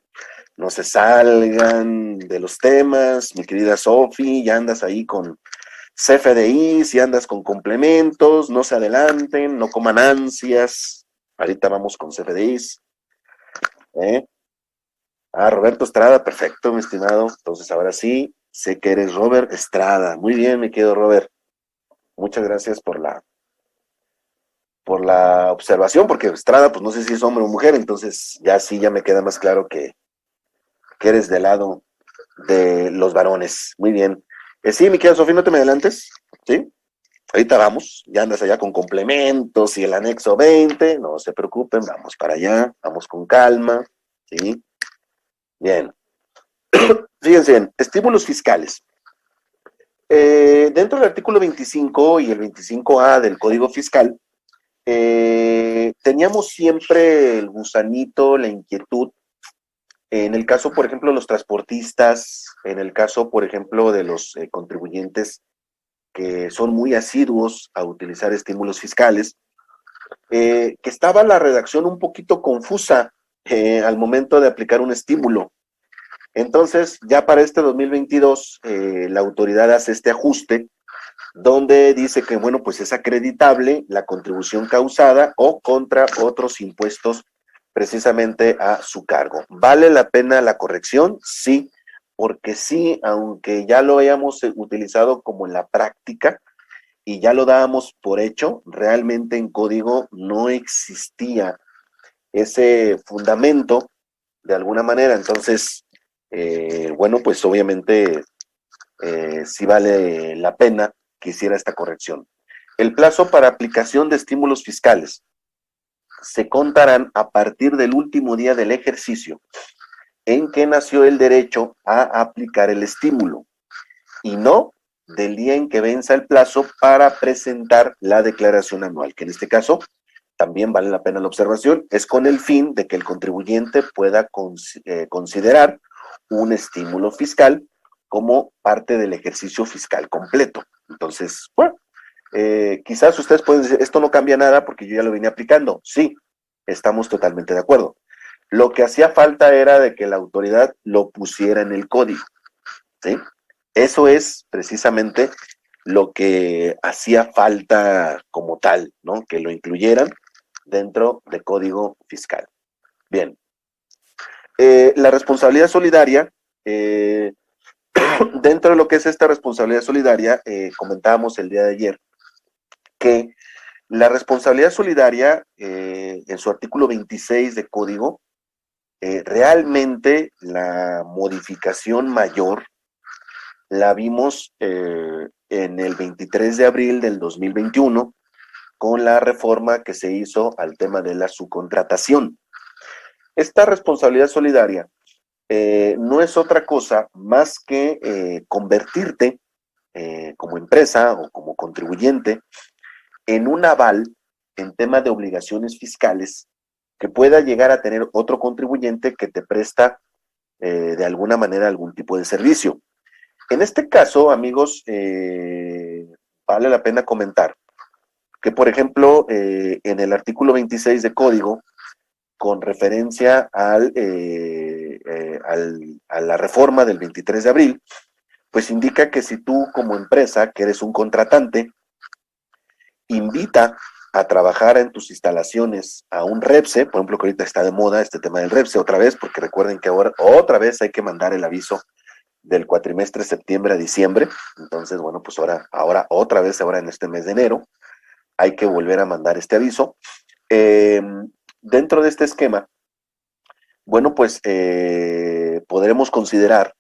no se salgan de los temas, mi querida Sofi, ya andas ahí con CFDIs, ya andas con complementos, no se adelanten, no coman ansias, ahorita vamos con CFDIs, ¿eh? Roberto Estrada, perfecto, mi estimado, entonces ahora sí, sé que eres Robert Estrada, muy bien, mi querido Robert, muchas gracias por la observación, porque Estrada, pues no sé si es hombre o mujer, entonces ya sí, ya me queda más claro que eres del lado de los varones. Muy bien. Sí, mi querida Sofía, no te me adelantes, ¿sí? Ahorita vamos, ya andas allá con complementos y el anexo 20, no se preocupen, vamos para allá, vamos con calma, ¿sí? Bien. Fíjense bien, estímulos fiscales. Dentro del artículo 25 y el 25A del Código Fiscal, teníamos siempre el gusanito, la inquietud, en el caso, por ejemplo, de los transportistas, en el caso, por ejemplo, de los contribuyentes que son muy asiduos a utilizar estímulos fiscales, que estaba la redacción un poquito confusa al momento de aplicar un estímulo. Entonces, ya para este 2022, la autoridad hace este ajuste donde dice que, bueno, pues es acreditable la contribución causada o contra otros impuestos precisamente a su cargo. ¿Vale la pena la corrección? Sí, porque sí, aunque ya lo hayamos utilizado como en la práctica y ya lo dábamos por hecho, realmente en código no existía ese fundamento de alguna manera. Entonces, bueno, pues obviamente sí vale la pena que hiciera esta corrección. El plazo para aplicación de estímulos fiscales se contarán a partir del último día del ejercicio en que nació el derecho a aplicar el estímulo y no del día en que venza el plazo para presentar la declaración anual, que en este caso también vale la pena la observación, es con el fin de que el contribuyente pueda considerar un estímulo fiscal como parte del ejercicio fiscal completo. Entonces, bueno, quizás ustedes pueden decir, esto no cambia nada porque yo ya lo venía aplicando. Sí, estamos totalmente de acuerdo. Lo que hacía falta era de que la autoridad lo pusiera en el código, ¿sí? Eso es precisamente lo que hacía falta como tal, ¿no? Que lo incluyeran dentro del código fiscal. Bien. La responsabilidad solidaria, dentro de lo que es esta responsabilidad solidaria, comentábamos el día de ayer que la responsabilidad solidaria, en su artículo 26 de código, realmente la modificación mayor la vimos en el 23 de abril del 2021 con la reforma que se hizo al tema de la subcontratación. Esta responsabilidad solidaria no es otra cosa más que convertirte como empresa o como contribuyente en un aval en tema de obligaciones fiscales que pueda llegar a tener otro contribuyente que te presta de alguna manera algún tipo de servicio. En este caso, amigos, vale la pena comentar que, por ejemplo, en el artículo 26 de código, con referencia a la reforma del 23 de abril, pues indica que si tú como empresa, que eres un contratante, invita a trabajar en tus instalaciones a un REPSE, por ejemplo, que ahorita está de moda este tema del REPSE otra vez, porque recuerden que ahora otra vez hay que mandar el aviso del cuatrimestre septiembre a diciembre. Entonces, bueno, pues ahora otra vez, ahora en este mes de enero, hay que volver a mandar este aviso. Dentro de este esquema, bueno, pues podremos considerar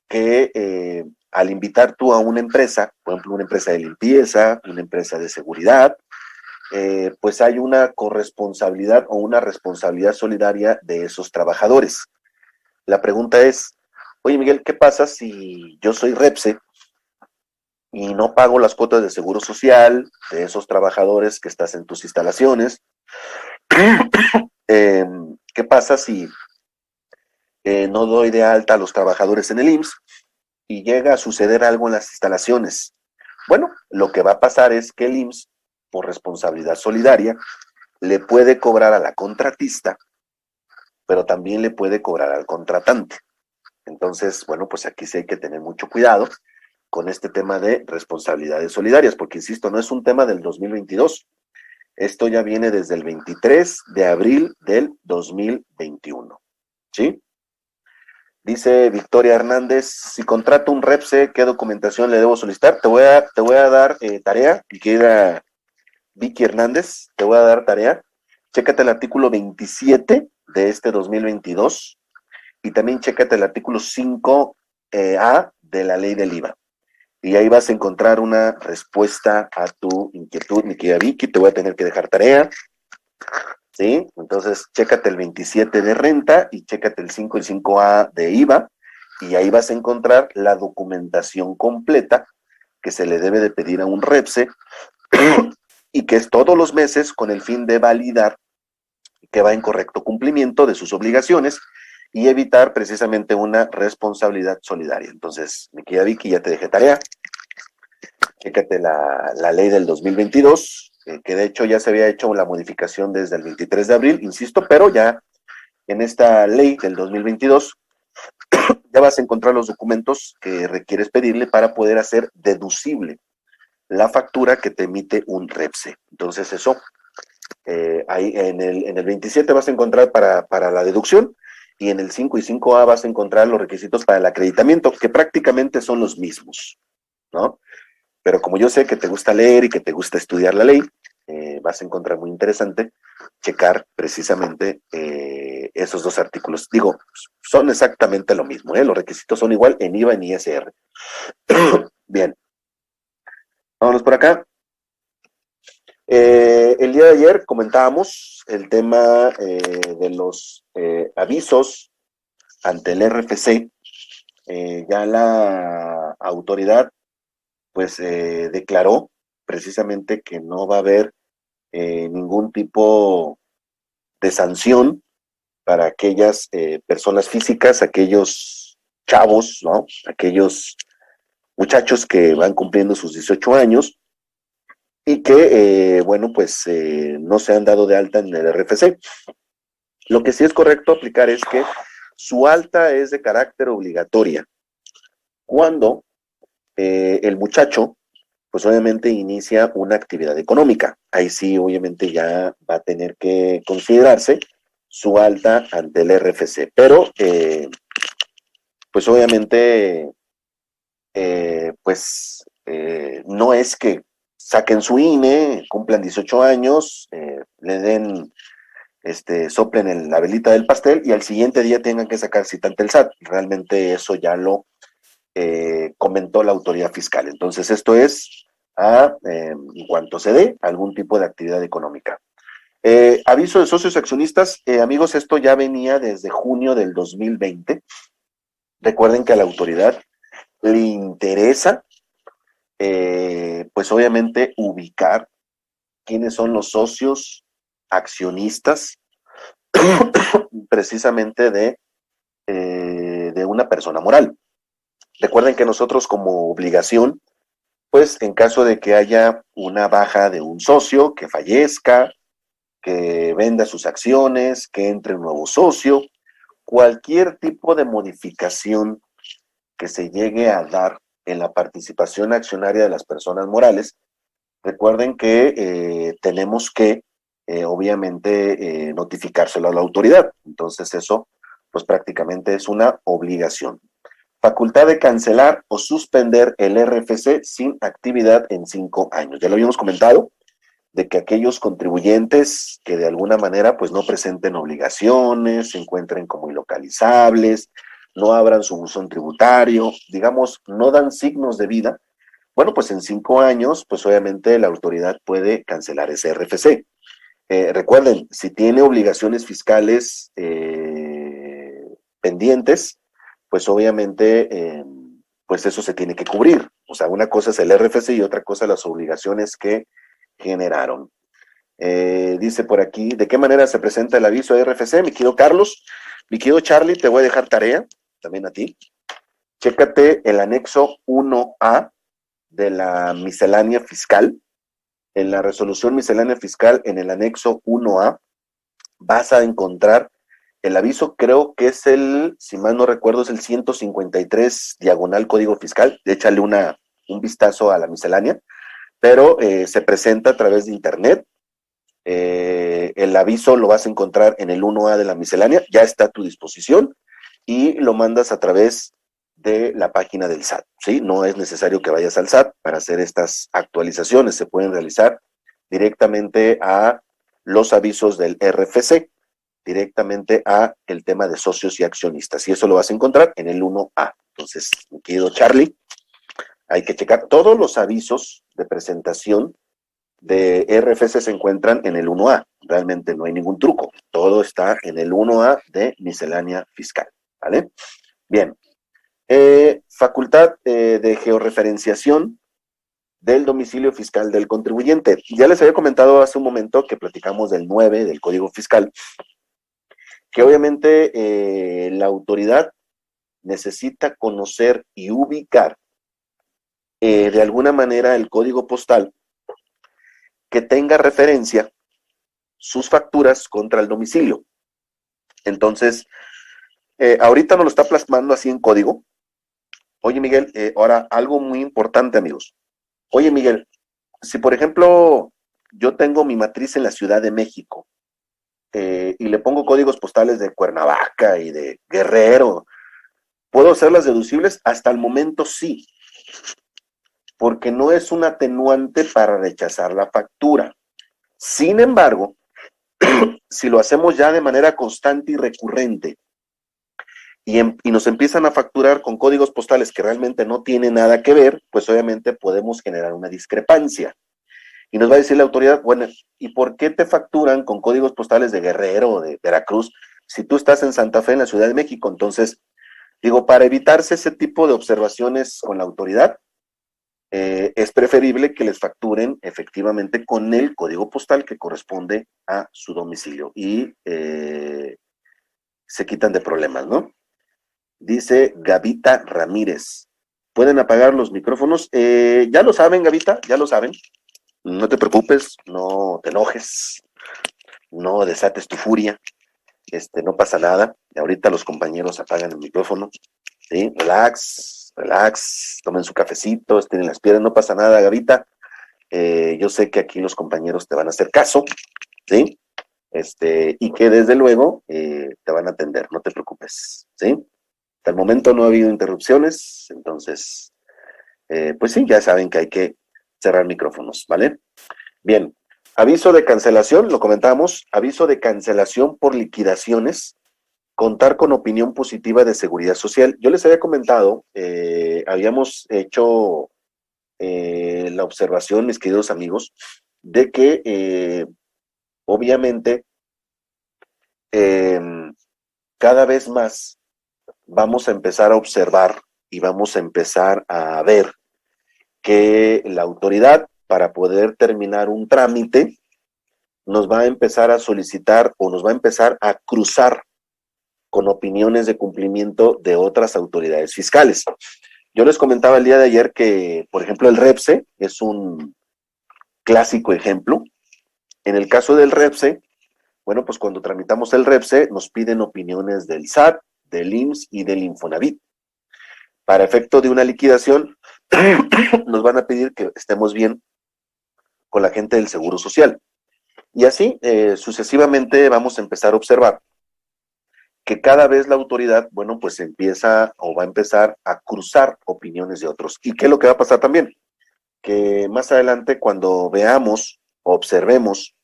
que al invitar tú a una empresa, por ejemplo, una empresa de limpieza, una empresa de seguridad, pues hay una corresponsabilidad o una responsabilidad solidaria de esos trabajadores. La pregunta es, oye Miguel, ¿qué pasa si yo soy REPSE y no pago las cuotas de seguro social de esos trabajadores que estás en tus instalaciones? ¿Qué pasa si no doy de alta a los trabajadores en el IMSS y llega a suceder algo en las instalaciones? Bueno, lo que va a pasar es que el IMSS, por responsabilidad solidaria, le puede cobrar a la contratista, pero también le puede cobrar al contratante. Entonces, bueno, pues aquí sí hay que tener mucho cuidado con este tema de responsabilidades solidarias, porque insisto, no es un tema del 2022. Esto ya viene desde el 23 de abril del 2021. ¿Sí? Dice Victoria Hernández, si contrato un REPSE, ¿qué documentación le debo solicitar? Te voy a dar tarea, mi querida Vicky Hernández, te voy a dar tarea. Chécate el artículo 27 de este 2022 y también chécate el artículo 5A de la ley del IVA. Y ahí vas a encontrar una respuesta a tu inquietud, mi querida Vicky. Te voy a tener que dejar tarea, ¿sí? Entonces, chécate el 27 de renta y chécate el 5 y 5A de IVA, y ahí vas a encontrar la documentación completa que se le debe de pedir a un REPSE y que es todos los meses con el fin de validar que va en correcto cumplimiento de sus obligaciones y evitar precisamente una responsabilidad solidaria. Entonces, mi querida Vicky, ya te dejé tarea. Chécate la ley del 2022, que de hecho ya se había hecho la modificación desde el 23 de abril, insisto, pero ya en esta ley del 2022 ya vas a encontrar los documentos que requieres pedirle para poder hacer deducible la factura que te emite un REPSE. Entonces eso, ahí en el 27 vas a encontrar para la deducción, y en el 5 y 5A vas a encontrar los requisitos para el acreditamiento, que prácticamente son los mismos, ¿no? Pero como yo sé que te gusta leer y que te gusta estudiar la ley, vas a encontrar muy interesante checar precisamente esos dos artículos. Digo, son exactamente lo mismo, los requisitos son igual en IVA y en ISR. Bien, vámonos por acá. El día de ayer comentábamos el tema de los avisos ante el RFC. Ya la autoridad pues declaró precisamente que no va a haber ningún tipo de sanción para aquellas personas físicas, aquellos chavos, ¿no? Aquellos muchachos que van cumpliendo sus 18 años y que, bueno, pues no se han dado de alta en el RFC. Lo que sí es correcto aplicar es que su alta es de carácter obligatoria cuando el muchacho, pues obviamente inicia una actividad económica. Ahí sí, obviamente ya va a tener que considerarse su alta ante el RFC. Pero, pues obviamente, no es que saquen su INE, cumplan 18 años, le den, soplen la velita del pastel y al siguiente día tengan que sacar cita ante el SAT. Realmente eso ya lo comentó la autoridad fiscal. Entonces esto es en cuanto se dé algún tipo de actividad económica. Aviso de socios accionistas, amigos, esto ya venía desde junio del 2020. Recuerden que a la autoridad le interesa, pues obviamente, ubicar quiénes son los socios accionistas precisamente de una persona moral. Recuerden que nosotros como obligación pues en caso de que haya una baja de un socio, que fallezca, que venda sus acciones, que entre un nuevo socio, cualquier tipo de modificación que se llegue a dar en la participación accionaria de las personas morales, recuerden que tenemos que, obviamente, notificárselo a la autoridad. Entonces eso, pues prácticamente es una obligación. Facultad de cancelar o suspender el RFC sin actividad en 5 años. Ya lo habíamos comentado, de que aquellos contribuyentes que de alguna manera pues no presenten obligaciones, se encuentren como ilocalizables, no abran su buzón tributario, digamos, no dan signos de vida, bueno, pues en 5 años, pues obviamente la autoridad puede cancelar ese RFC. Recuerden, si tiene obligaciones fiscales pendientes, pues obviamente, pues eso se tiene que cubrir. O sea, una cosa es el RFC y otra cosa las obligaciones que generaron. Dice por aquí, ¿de qué manera se presenta el aviso de RFC? Mi querido Carlos, mi querido Charlie, te voy a dejar tarea, también a ti. Chécate el anexo 1A de la miscelánea fiscal. En la resolución miscelánea fiscal, en el anexo 1A, vas a encontrar el aviso, creo que es el, si mal no recuerdo, es el 153 diagonal código fiscal. Échale un vistazo a la miscelánea, pero se presenta a través de internet. El aviso lo vas a encontrar en el 1A de la miscelánea, ya está a tu disposición y lo mandas a través de la página del SAT, ¿sí? No es necesario que vayas al SAT para hacer estas actualizaciones, se pueden realizar directamente a los avisos del RFC, directamente a el tema de socios y accionistas, y eso lo vas a encontrar en el 1A. Entonces, mi querido Charlie, hay que checar todos los avisos de presentación de RFC se encuentran en el 1A, realmente no hay ningún truco, todo está en el 1A de miscelánea fiscal, ¿vale? Bien, facultad de georreferenciación del domicilio fiscal del contribuyente. Ya les había comentado hace un momento que platicamos del 9 del Código Fiscal, que obviamente la autoridad necesita conocer y ubicar de alguna manera el código postal que tenga referencia sus facturas contra el domicilio. Entonces, ahorita nos lo está plasmando así en código. Oye, Miguel, ahora algo muy importante, amigos. Oye, Miguel, si por ejemplo yo tengo mi matriz en la Ciudad de México y le pongo códigos postales de Cuernavaca y de Guerrero, ¿puedo hacerlas deducibles? Hasta el momento sí, porque no es un atenuante para rechazar la factura. Sin embargo, si lo hacemos ya de manera constante y recurrente y nos empiezan a facturar con códigos postales que realmente no tienen nada que ver, pues obviamente podemos generar una discrepancia. Y nos va a decir la autoridad, bueno, ¿y por qué te facturan con códigos postales de Guerrero o de Veracruz si tú estás en Santa Fe, en la Ciudad de México? Entonces, digo, para evitarse ese tipo de observaciones con la autoridad, es preferible que les facturen efectivamente con el código postal que corresponde a su domicilio y se quitan de problemas, ¿no? Dice Gavita Ramírez. ¿Pueden apagar los micrófonos? Ya lo saben, Gavita, ya lo saben. No te preocupes, no te enojes, no desates tu furia, no pasa nada. Ahorita los compañeros apagan el micrófono, ¿sí? Relax, relax, tomen su cafecito, estiren las piernas, no pasa nada, Gavita. Yo sé que aquí los compañeros te van a hacer caso, ¿sí? Y que desde luego te van a atender, no te preocupes, ¿sí? Hasta el momento no ha habido interrupciones, entonces, pues sí, ya saben que hay que cerrar micrófonos, ¿vale? Bien, aviso de cancelación, lo comentamos, aviso de cancelación por liquidaciones, contar con opinión positiva de seguridad social. Yo les había comentado, habíamos hecho la observación, mis queridos amigos, de que obviamente cada vez más vamos a empezar a observar y vamos a empezar a ver que la autoridad, para poder terminar un trámite, nos va a empezar a solicitar o nos va a empezar a cruzar con opiniones de cumplimiento de otras autoridades fiscales. Yo les comentaba el día de ayer que, por ejemplo, el REPSE es un clásico ejemplo. En el caso del REPSE, bueno, pues cuando tramitamos el REPSE nos piden opiniones del SAT, del IMSS y del Infonavit. Para efecto de una liquidación, nos van a pedir que estemos bien con la gente del Seguro Social. Y así, sucesivamente, vamos a empezar a observar que cada vez la autoridad, bueno, pues empieza o va a empezar a cruzar opiniones de otros. ¿Y qué es lo que va a pasar también? Que más adelante, cuando veamos, observemos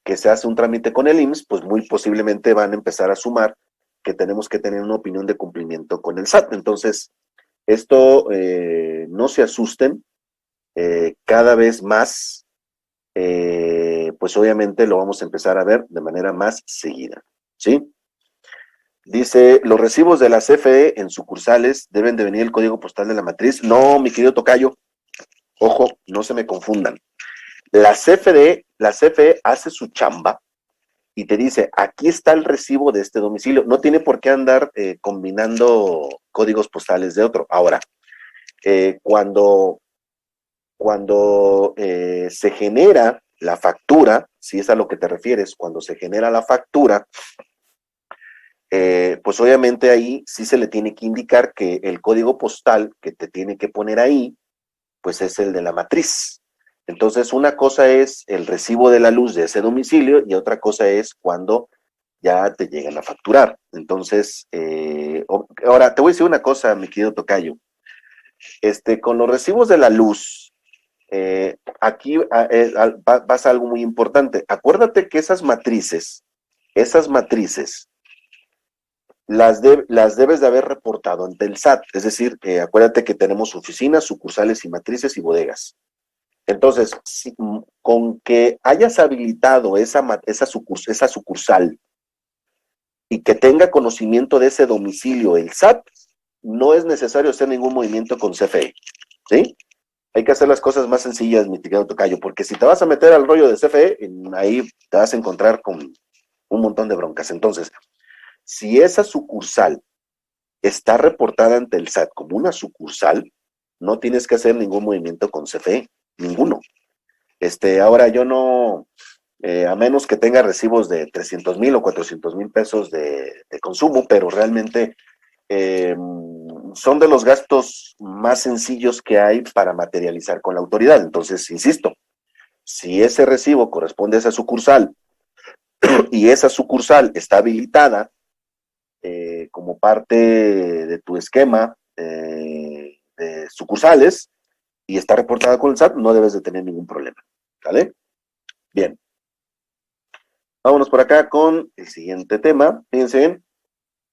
que se hace un trámite con el IMSS, pues muy posiblemente van a empezar a sumar que tenemos que tener una opinión de cumplimiento con el SAT. Entonces, esto no se asusten, cada vez más, pues obviamente lo vamos a empezar a ver de manera más seguida, ¿sí? Dice, los recibos de la CFE en sucursales deben de venir el código postal de la matriz. No, mi querido tocayo, ojo, no se me confundan. La CFE hace su chamba y te dice, aquí está el recibo de este domicilio. No tiene por qué andar combinando códigos postales de otro. Ahora, cuando se genera la factura, si es a lo que te refieres, cuando se genera la factura, pues obviamente ahí sí se le tiene que indicar que el código postal que te tiene que poner ahí, pues es el de la matriz. Entonces, una cosa es el recibo de la luz de ese domicilio y otra cosa es cuando ya te llegan a facturar. Entonces, ahora te voy a decir una cosa, mi querido tocayo. Con los recibos de la luz, aquí pasa algo muy importante. Acuérdate que esas matrices, las debes de haber reportado ante el SAT. Es decir, acuérdate que tenemos oficinas, sucursales y matrices y bodegas. Entonces, con que hayas habilitado esa sucursal y que tenga conocimiento de ese domicilio el SAT, no es necesario hacer ningún movimiento con CFE, ¿sí? Hay que hacer las cosas más sencillas, mi querido tocayo, porque si te vas a meter al rollo de CFE, ahí te vas a encontrar con un montón de broncas. Entonces, si esa sucursal está reportada ante el SAT como una sucursal, no tienes que hacer ningún movimiento con CFE, ninguno. Ahora yo no, a menos que tenga recibos de 300,000 o 400,000 pesos de consumo, pero realmente son de los gastos más sencillos que hay para materializar con la autoridad. Entonces, insisto, si ese recibo corresponde a esa sucursal y esa sucursal está habilitada como parte de tu esquema de sucursales y está reportada con el SAT, no debes de tener ningún problema, ¿vale? Bien. Vámonos por acá con el siguiente tema. Fíjense bien.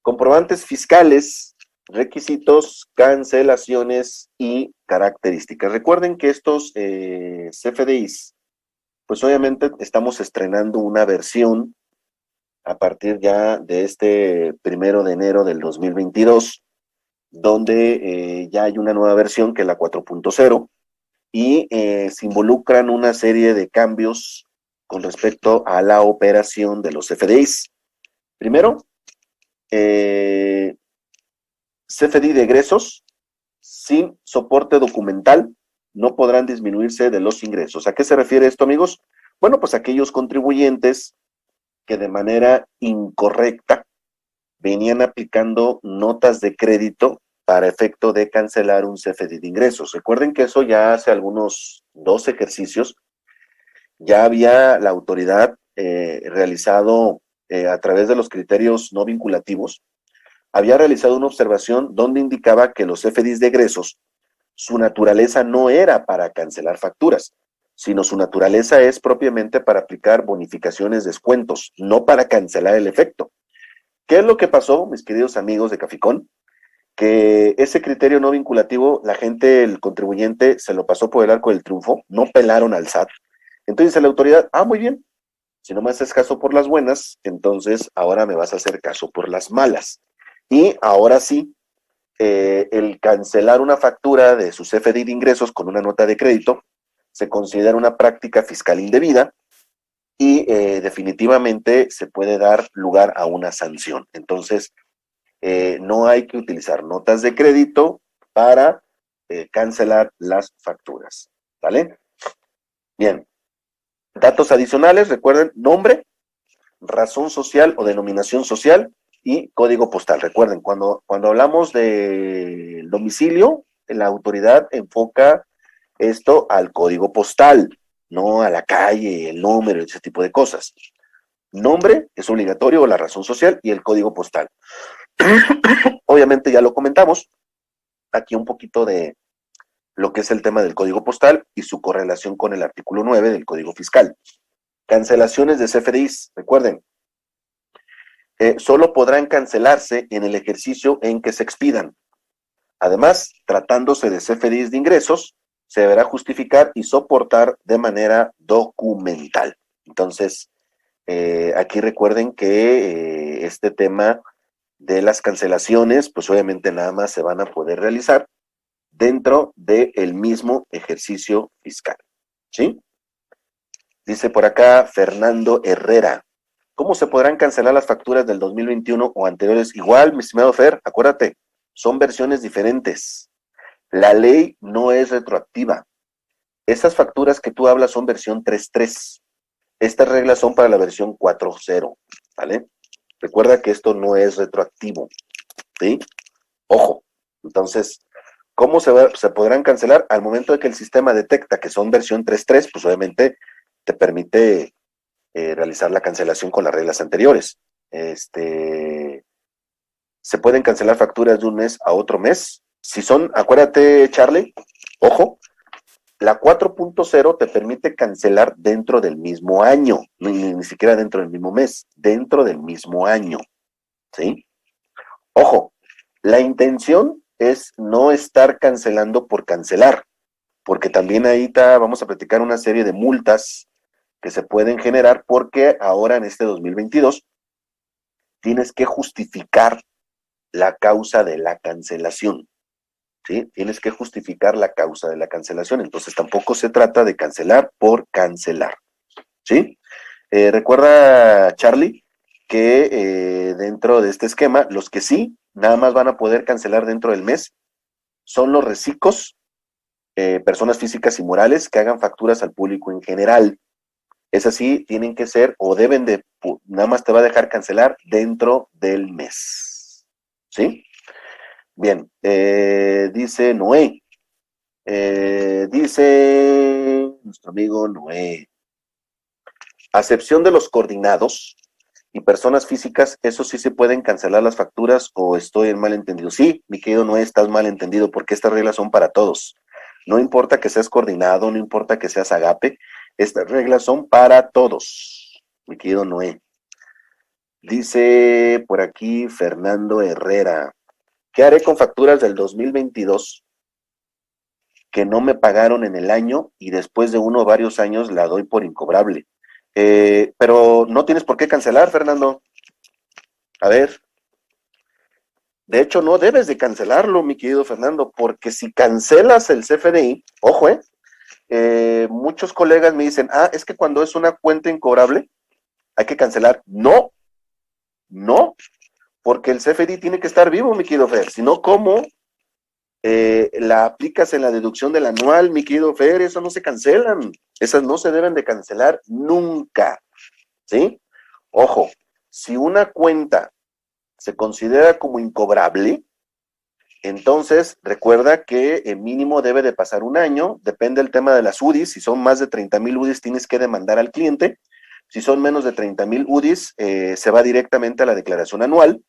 Comprobantes fiscales, requisitos, cancelaciones y características. Recuerden que estos CFDIs, pues obviamente estamos estrenando una versión a partir ya de este 1 de enero del 2022, donde ya hay una nueva versión que es la 4.0 y se involucran una serie de cambios con respecto a la operación de los CFDIs. Primero, CFDI de egresos sin soporte documental no podrán disminuirse de los ingresos. ¿A qué se refiere esto, amigos? Bueno, pues aquellos contribuyentes que de manera incorrecta venían aplicando notas de crédito para efecto de cancelar un CFDI de ingresos. Recuerden que eso ya hace algunos 2 ejercicios, ya había la autoridad realizado a través de los criterios no vinculativos, había realizado una observación donde indicaba que los CFDIs de egresos, su naturaleza no era para cancelar facturas, sino su naturaleza es propiamente para aplicar bonificaciones, descuentos, no para cancelar el efecto. ¿Qué es lo que pasó, mis queridos amigos de Caficón? Que ese criterio no vinculativo, la gente, el contribuyente, se lo pasó por el arco del triunfo, no pelaron al SAT. Entonces la autoridad, muy bien, si no me haces caso por las buenas, entonces ahora me vas a hacer caso por las malas. Y ahora sí, el cancelar una factura de su CFDI de ingresos con una nota de crédito se considera una práctica fiscal indebida y definitivamente se puede dar lugar a una sanción. Entonces, no hay que utilizar notas de crédito para cancelar las facturas, ¿vale? Bien, datos adicionales, recuerden, nombre, razón social o denominación social y código postal. Recuerden, cuando hablamos de domicilio, la autoridad enfoca esto al código postal, no a la calle, el número, ese tipo de cosas. Nombre es obligatorio, o la razón social, y el código postal. Obviamente ya lo comentamos, aquí un poquito de lo que es el tema del código postal y su correlación con el artículo 9 del Código Fiscal. Cancelaciones de CFDIs, recuerden, solo podrán cancelarse en el ejercicio en que se expidan. Además, tratándose de CFDIs de ingresos, se deberá justificar y soportar de manera documental. Entonces, aquí recuerden que este tema de las cancelaciones, pues obviamente nada más se van a poder realizar dentro del mismo ejercicio fiscal, ¿sí? Dice por acá Fernando Herrera, ¿cómo se podrán cancelar las facturas del 2021 o anteriores? Igual, mi estimado Fer, acuérdate, son versiones diferentes. La ley no es retroactiva. Esas facturas que tú hablas son versión 3.3. Estas reglas son para la versión 4.0, ¿vale? Recuerda que esto no es retroactivo, ¿sí? Ojo. Entonces, ¿cómo se podrán cancelar? Al momento de que el sistema detecta que son versión 3.3, pues obviamente te permite realizar la cancelación con las reglas anteriores. Se pueden cancelar facturas de un mes a otro mes. Si son, acuérdate, Charlie, ojo, la 4.0 te permite cancelar dentro del mismo año, ni siquiera dentro del mismo mes, dentro del mismo año, ¿sí? Ojo, la intención es no estar cancelando por cancelar, porque también ahí vamos a platicar una serie de multas que se pueden generar porque ahora en este 2022 tienes que justificar la causa de la cancelación, ¿sí? Tienes que justificar la causa de la cancelación, entonces tampoco se trata de cancelar por cancelar, ¿sí? Recuerda, Charlie, que dentro de este esquema, los que sí, nada más van a poder cancelar dentro del mes, son los recicos, personas físicas y morales que hagan facturas al público en general. Esas sí tienen que ser o deben de, nada más te va a dejar cancelar dentro del mes. ¿Sí? Bien, dice Noé. Dice nuestro amigo Noé. A excepción de los coordinados y personas físicas, eso sí se pueden cancelar las facturas o estoy en mal entendido. Sí, mi querido Noé, estás mal entendido porque estas reglas son para todos. No importa que seas coordinado, no importa que seas agape, estas reglas son para todos, mi querido Noé. Dice por aquí Fernando Herrera, ¿qué haré con facturas del 2022 que no me pagaron en el año y después de uno o varios años la doy por incobrable? Pero no tienes por qué cancelar, Fernando. A ver, de hecho no debes de cancelarlo, mi querido Fernando, porque si cancelas el CFDI, ojo, muchos colegas me dicen, es que cuando es una cuenta incobrable hay que cancelar. No, porque el CFDI tiene que estar vivo, mi querido Fer, si no, ¿cómo la aplicas en la deducción del anual, mi querido Fer? Eso no se cancelan, esas no se deben de cancelar nunca, ¿sí? Ojo, si una cuenta se considera como incobrable, entonces recuerda que el mínimo debe de pasar un año, depende del tema de las UDIs, si son más de 30,000 UDIs tienes que demandar al cliente, si son menos de 30,000 UDIs se va directamente a la declaración anual,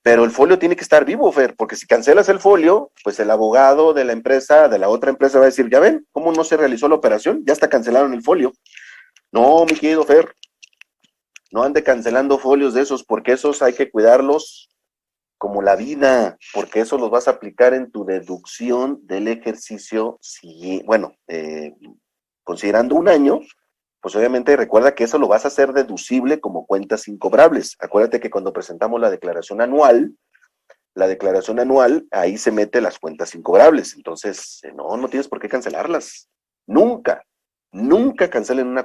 pero el folio tiene que estar vivo, Fer, porque si cancelas el folio, pues el abogado de la empresa, de la otra empresa va a decir, ya ven, ¿cómo no se realizó la operación? Ya está cancelaron el folio. No, mi querido Fer, no ande cancelando folios de esos, porque esos hay que cuidarlos como la vida, porque eso los vas a aplicar en tu deducción del ejercicio siguiente. Bueno, considerando un año, pues obviamente recuerda que eso lo vas a hacer deducible como cuentas incobrables. Acuérdate que cuando presentamos la declaración anual, ahí se mete las cuentas incobrables. Entonces, no tienes por qué cancelarlas. Nunca, nunca cancelen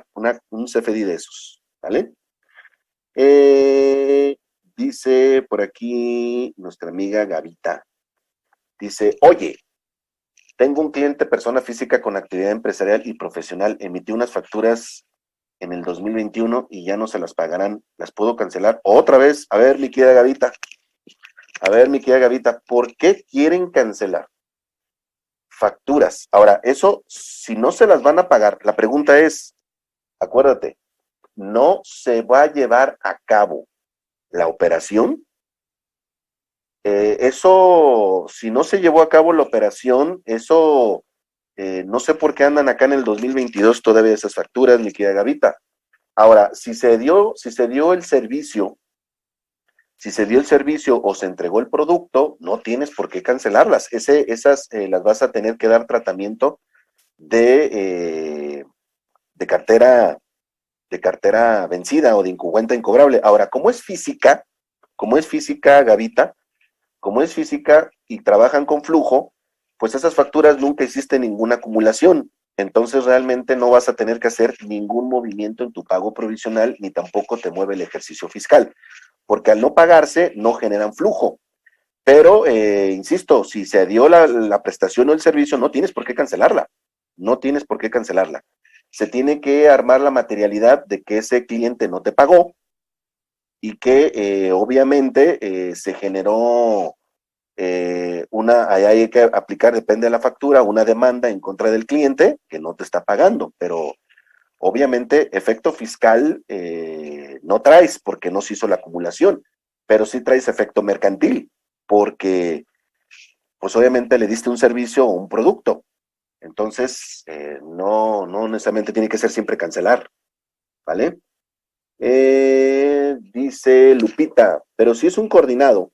un CFDI de esos, ¿vale? Dice por aquí nuestra amiga Gavita. Dice, oye, Tengo un cliente, persona física con actividad empresarial y profesional, emitió unas facturas en el 2021 y ya no se las pagarán. ¿Las puedo cancelar? Otra vez, a ver, mi querida Gavita. A ver, mi querida Gavita, ¿por qué quieren cancelar facturas? Ahora, eso, si no se las van a pagar, la pregunta es, acuérdate, no se va a llevar a cabo la operación. Eso, si no se llevó a cabo la operación, eso, no sé por qué andan acá en el 2022 todavía esas facturas, mi querida Gavita. Ahora, si se dio el servicio, o se entregó el producto, no tienes por qué cancelarlas. Esas las vas a tener que dar tratamiento de cartera vencida o de cuenta incobrable. Ahora, como es física, Gavita, como es física y trabajan con flujo, pues esas facturas nunca hiciste ninguna acumulación. Entonces realmente no vas a tener que hacer ningún movimiento en tu pago provisional, ni tampoco te mueve el ejercicio fiscal, porque al no pagarse no generan flujo. Pero, insisto, si se dio la prestación o el servicio, no tienes por qué cancelarla. No tienes por qué cancelarla. Se tiene que armar la materialidad de que ese cliente no te pagó y que obviamente se generó ahí hay que aplicar, depende de la factura, una demanda en contra del cliente que no te está pagando, pero obviamente efecto fiscal no traes porque no se hizo la acumulación, pero sí traes efecto mercantil porque pues obviamente le diste un servicio o un producto. Entonces, no necesariamente tiene que ser siempre cancelar, ¿vale? Dice Lupita, pero si es un coordinado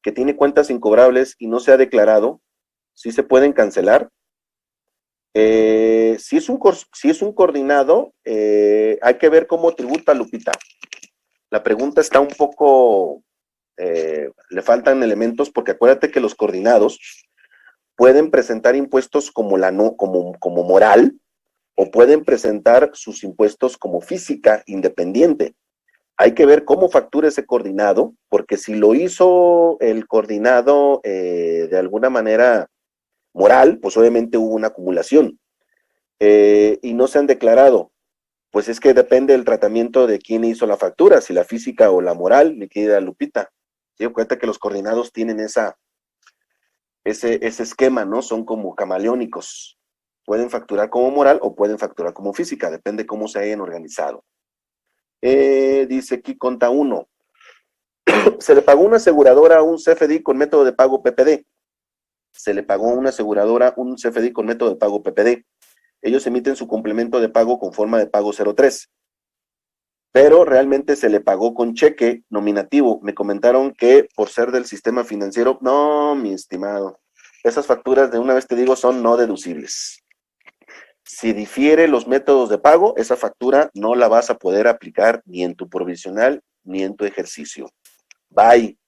que tiene cuentas incobrables y no se ha declarado, ¿sí se pueden cancelar? Si es un coordinado, hay que ver cómo tributa, Lupita. La pregunta está un poco, le faltan elementos, porque acuérdate que los coordinados pueden presentar impuestos como moral, o pueden presentar sus impuestos como física independiente. Hay que ver cómo factura ese coordinado, porque si lo hizo el coordinado de alguna manera moral, pues obviamente hubo una acumulación y no se han declarado. Pues es que depende del tratamiento de quién hizo la factura, si la física o la moral, mi querida Lupita. ¿Sí? Cuenta que los coordinados tienen ese esquema, ¿no? Son como camaleónicos. Pueden facturar como moral o pueden facturar como física, depende cómo se hayan organizado. Dice aquí, conta 1. Se le pagó una aseguradora a un CFDI con método de pago PPD. Se le pagó a una aseguradora un CFDI con método de pago PPD. Ellos emiten su complemento de pago con forma de pago 03. Pero realmente se le pagó con cheque nominativo. Me comentaron que por ser del sistema financiero, no, mi estimado, esas facturas, de una vez te digo, son no deducibles. Si difiere los métodos de pago, esa factura no la vas a poder aplicar ni en tu provisional ni en tu ejercicio. Bye.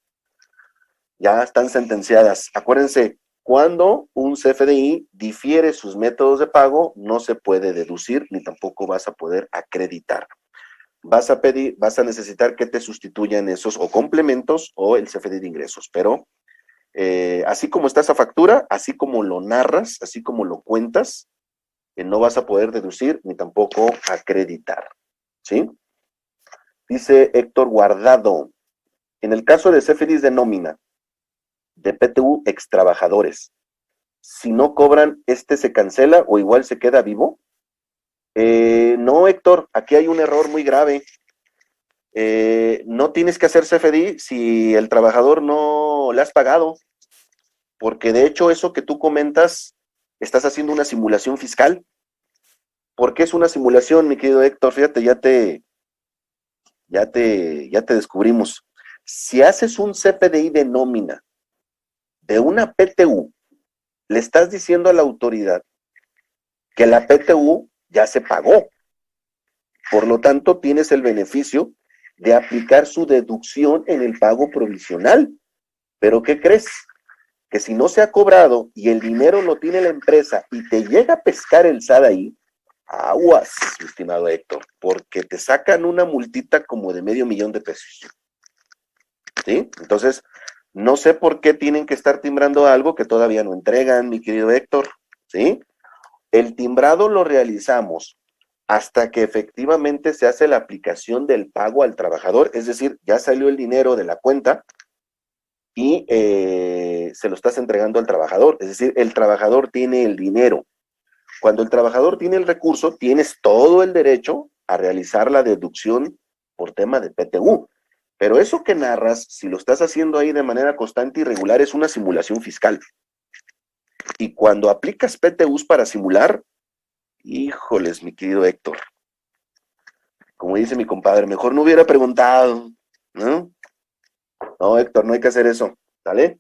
Ya están sentenciadas. Acuérdense, cuando un CFDI difiere sus métodos de pago, no se puede deducir ni tampoco vas a poder acreditar. Vas a necesitar que te sustituyan esos o complementos o el CFDI de ingresos, pero así como está esa factura, así como lo narras, así como lo cuentas, no vas a poder deducir ni tampoco acreditar, ¿sí? Dice Héctor Guardado, en el caso de CFDIs de nómina, de PTU extrabajadores, si no cobran, ¿se cancela o igual se queda vivo? No, Héctor, aquí hay un error muy grave. No tienes que hacer CFDI si el trabajador no le has pagado, porque de hecho eso que tú comentas, estás haciendo una simulación fiscal. ¿Por qué es una simulación, mi querido Héctor? Fíjate, ya te descubrimos. Si haces un CFDI de nómina de una PTU, le estás diciendo a la autoridad que la PTU ya se pagó. Por lo tanto, tienes el beneficio de aplicar su deducción en el pago provisional. ¿Pero qué crees? Que si no se ha cobrado y el dinero lo tiene la empresa y te llega a pescar el SAT ahí, aguas, mi estimado Héctor, porque te sacan una multita como de $500,000 de pesos. ¿Sí? Entonces, No sé por qué tienen que estar timbrando algo que todavía no entregan, mi querido Héctor, ¿sí? El timbrado lo realizamos hasta que efectivamente se hace la aplicación del pago al trabajador, es decir, ya salió el dinero de la cuenta y se lo estás entregando al trabajador, es decir, el trabajador tiene el dinero. Cuando el trabajador tiene el recurso, tienes todo el derecho a realizar la deducción por tema de PTU. Pero eso que narras, si lo estás haciendo ahí de manera constante y regular, es una simulación fiscal. Y cuando aplicas PTUs para simular, híjoles, mi querido Héctor, como dice mi compadre, mejor no hubiera preguntado, ¿no? No, Héctor, no hay que hacer eso, ¿sale?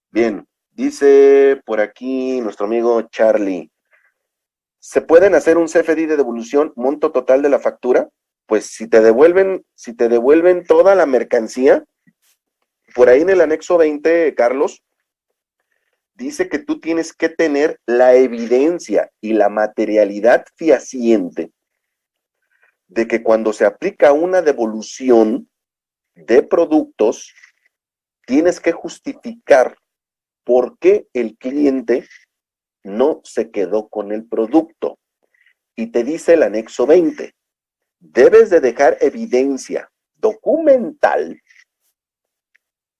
Bien, dice por aquí nuestro amigo Charlie, ¿se pueden hacer un CFDI de devolución monto total de la factura? Pues si te devuelven toda la mercancía, por ahí en el anexo 20, Carlos, dice que tú tienes que tener la evidencia y la materialidad fehaciente de que cuando se aplica una devolución de productos, tienes que justificar por qué el cliente no se quedó con el producto. Y te dice el anexo 20, debes de dejar evidencia documental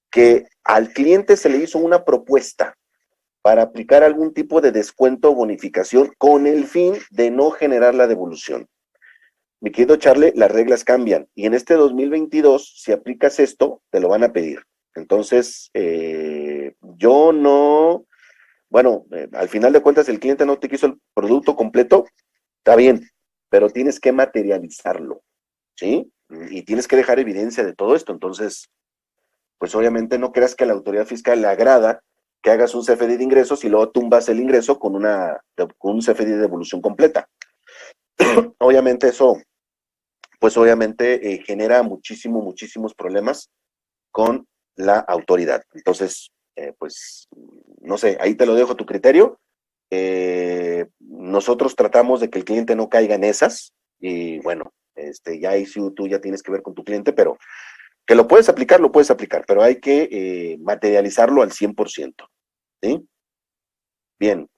que al cliente se le hizo una propuesta para aplicar algún tipo de descuento o bonificación con el fin de no generar la devolución. Mi querido Charlie, las reglas cambian y en este 2022, si aplicas esto, te lo van a pedir. Entonces, yo no, bueno, al final de cuentas el cliente no te quiso el producto completo, está bien, pero tienes que materializarlo, ¿sí? Y tienes que dejar evidencia de todo esto. Entonces, pues obviamente no creas que a la autoridad fiscal le agrada que hagas un CFDI de ingresos y luego tumbas el ingreso con un CFDI de devolución completa. Obviamente eso, pues obviamente genera muchísimos problemas con la autoridad. Entonces, pues, no sé, ahí te lo dejo a tu criterio. Nosotros tratamos de que el cliente no caiga en esas y bueno, ya ahí sí tú ya tienes que ver con tu cliente, pero que lo puedes aplicar, pero hay que materializarlo al 100%, ¿sí? Bien,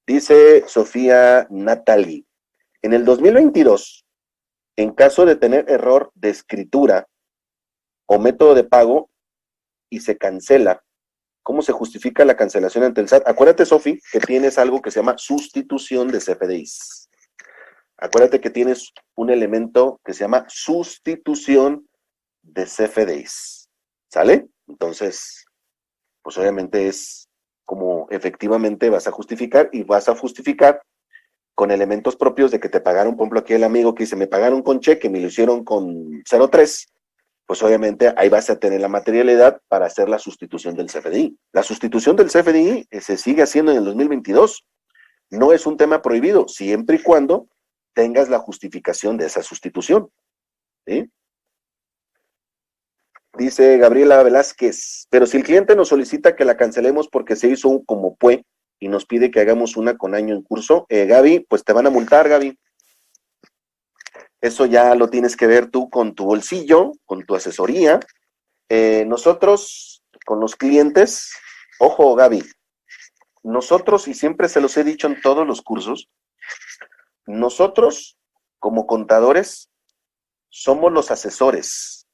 dice Sofía Natalie, en el 2022, en caso de tener error de escritura o método de pago y se cancela, ¿cómo se justifica la cancelación ante el SAT? Acuérdate, Sofi, que tienes algo que se llama sustitución de CFDIs. Acuérdate que tienes un elemento que se llama sustitución de CFDIs. ¿Sale? Entonces, pues obviamente es como efectivamente vas a justificar y vas a justificar con elementos propios de que te pagaron, por ejemplo, aquí el amigo que dice, me pagaron con cheque, me lo hicieron con 03, pues obviamente ahí vas a tener la materialidad para hacer la sustitución del CFDI. La sustitución del CFDI se sigue haciendo en el 2022. No es un tema prohibido, siempre y cuando tengas la justificación de esa sustitución. ¿Sí? Dice Gabriela Velázquez, pero si el cliente nos solicita que la cancelemos porque se hizo un como fue y nos pide que hagamos una con año en curso, Gaby, pues te van a multar, Gaby. Eso ya lo tienes que ver tú con tu bolsillo, con tu asesoría. Nosotros, con los clientes, ojo, Gaby, nosotros, y siempre se los he dicho en todos los cursos, nosotros, como contadores, somos los asesores,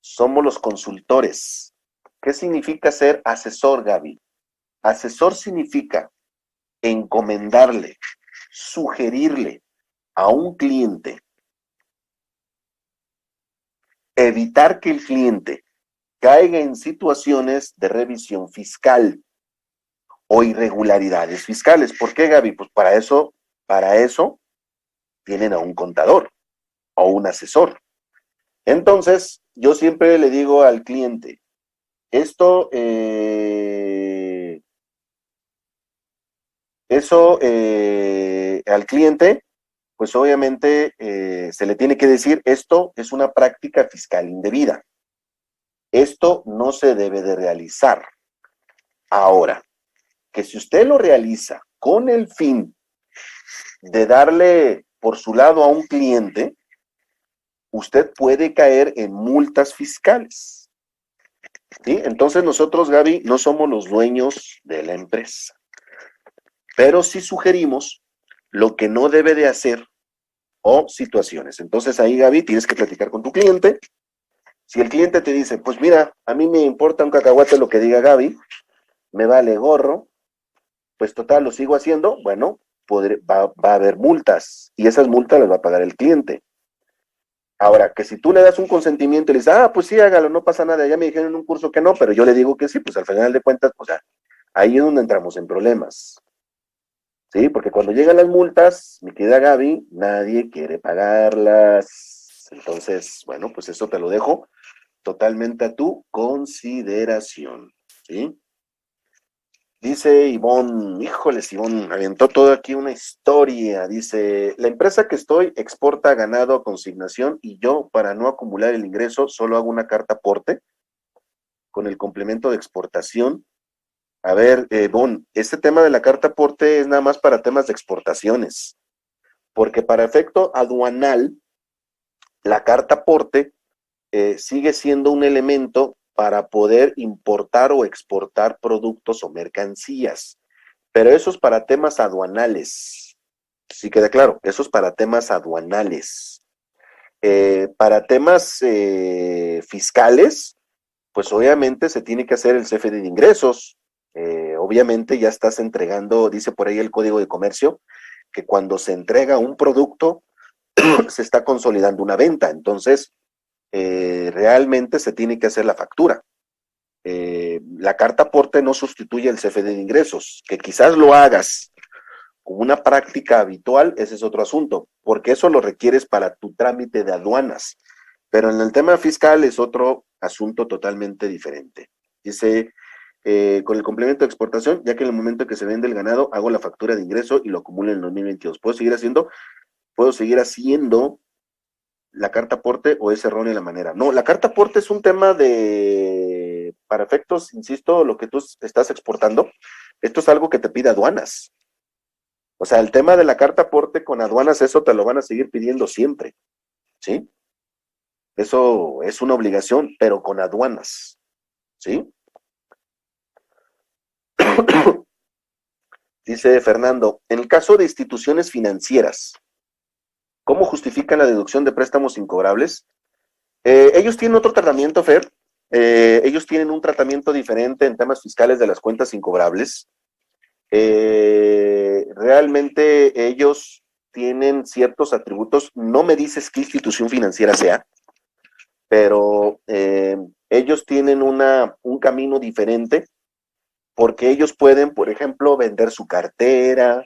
somos los consultores. ¿Qué significa ser asesor, Gaby? Asesor significa encomendarle, sugerirle a un cliente, evitar que el cliente caiga en situaciones de revisión fiscal o irregularidades fiscales. ¿Por qué, Gaby? Pues para eso tienen a un contador o un asesor. Entonces, yo siempre le digo al cliente, esto, al cliente, pues obviamente se le tiene que decir, esto es una práctica fiscal indebida. Esto no se debe de realizar. Ahora, que si usted lo realiza con el fin de darle por su lado a un cliente, usted puede caer en multas fiscales. ¿sí? Entonces nosotros, Gaby, no somos los dueños de la empresa, pero sí sugerimos lo que no debe de hacer o situaciones. Entonces ahí, Gaby, tienes que platicar con tu cliente. Si el cliente te dice, pues mira, a mí me importa un cacahuate lo que diga Gaby, me vale gorro, pues total, lo sigo haciendo, bueno, va a haber multas y esas multas las va a pagar el cliente. Ahora, que si tú le das un consentimiento y le dices, pues sí, hágalo, no pasa nada, ya me dijeron en un curso que no, pero yo le digo que sí, pues al final de cuentas, o sea, ahí es donde entramos en problemas, ¿sí? Porque cuando llegan las multas, mi querida Gaby, nadie quiere pagarlas. Entonces, bueno, pues eso te lo dejo totalmente a tu consideración, ¿sí? Dice Ivonne, híjoles, Ivonne, aventó todo aquí una historia. Dice, la empresa que estoy exporta ganado a consignación y yo, para no acumular el ingreso, solo hago una carta aporte con el complemento de exportación. A ver, Ivonne, este tema de la carta aporte es nada más para temas de exportaciones, porque para efecto aduanal, la carta aporte sigue siendo un elemento para poder importar o exportar productos o mercancías. Pero eso es para temas aduanales. Sí queda claro, eso es para temas aduanales. Para temas fiscales, pues obviamente se tiene que hacer el CFD de ingresos. Obviamente ya estás entregando, dice por ahí el Código de Comercio, que cuando se entrega un producto, se está consolidando una venta. Entonces, realmente se tiene que hacer la factura. La carta aporte no sustituye el CFD de ingresos, que quizás lo hagas como una práctica habitual, ese es otro asunto, porque eso lo requieres para tu trámite de aduanas, pero en el tema fiscal es otro asunto totalmente diferente. Dice, con el complemento de exportación, ya que en el momento que se vende el ganado, hago la factura de ingreso y lo acumulo en el 2022. Puedo seguir haciendo la carta aporte o es errónea la manera? No, la carta aporte es un tema para efectos, insisto, lo que tú estás exportando, esto es algo que te pide aduanas. O sea, el tema de la carta aporte con aduanas, eso te lo van a seguir pidiendo siempre, ¿sí? Eso es una obligación, pero con aduanas, ¿sí? Dice Fernando, en el caso de instituciones financieras, ¿cómo justifican la deducción de préstamos incobrables? Ellos tienen otro tratamiento, Fer. Ellos tienen un tratamiento diferente en temas fiscales de las cuentas incobrables. Realmente ellos tienen ciertos atributos. No me dices qué institución financiera sea, pero ellos tienen un camino diferente porque ellos pueden, por ejemplo, vender su cartera,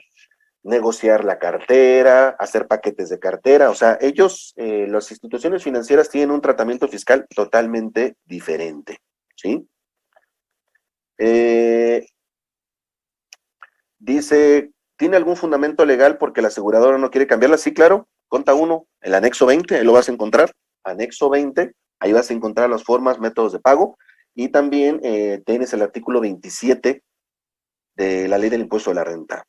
negociar la cartera, hacer paquetes de cartera. O sea, ellos, las instituciones financieras tienen un tratamiento fiscal totalmente diferente, ¿sí? Dice, ¿tiene algún fundamento legal porque la aseguradora no quiere cambiarla? Sí, claro, conta uno, el anexo 20, ahí lo vas a encontrar, anexo 20, ahí vas a encontrar las formas, métodos de pago, y también tienes el artículo 27 de la ley del impuesto de la renta.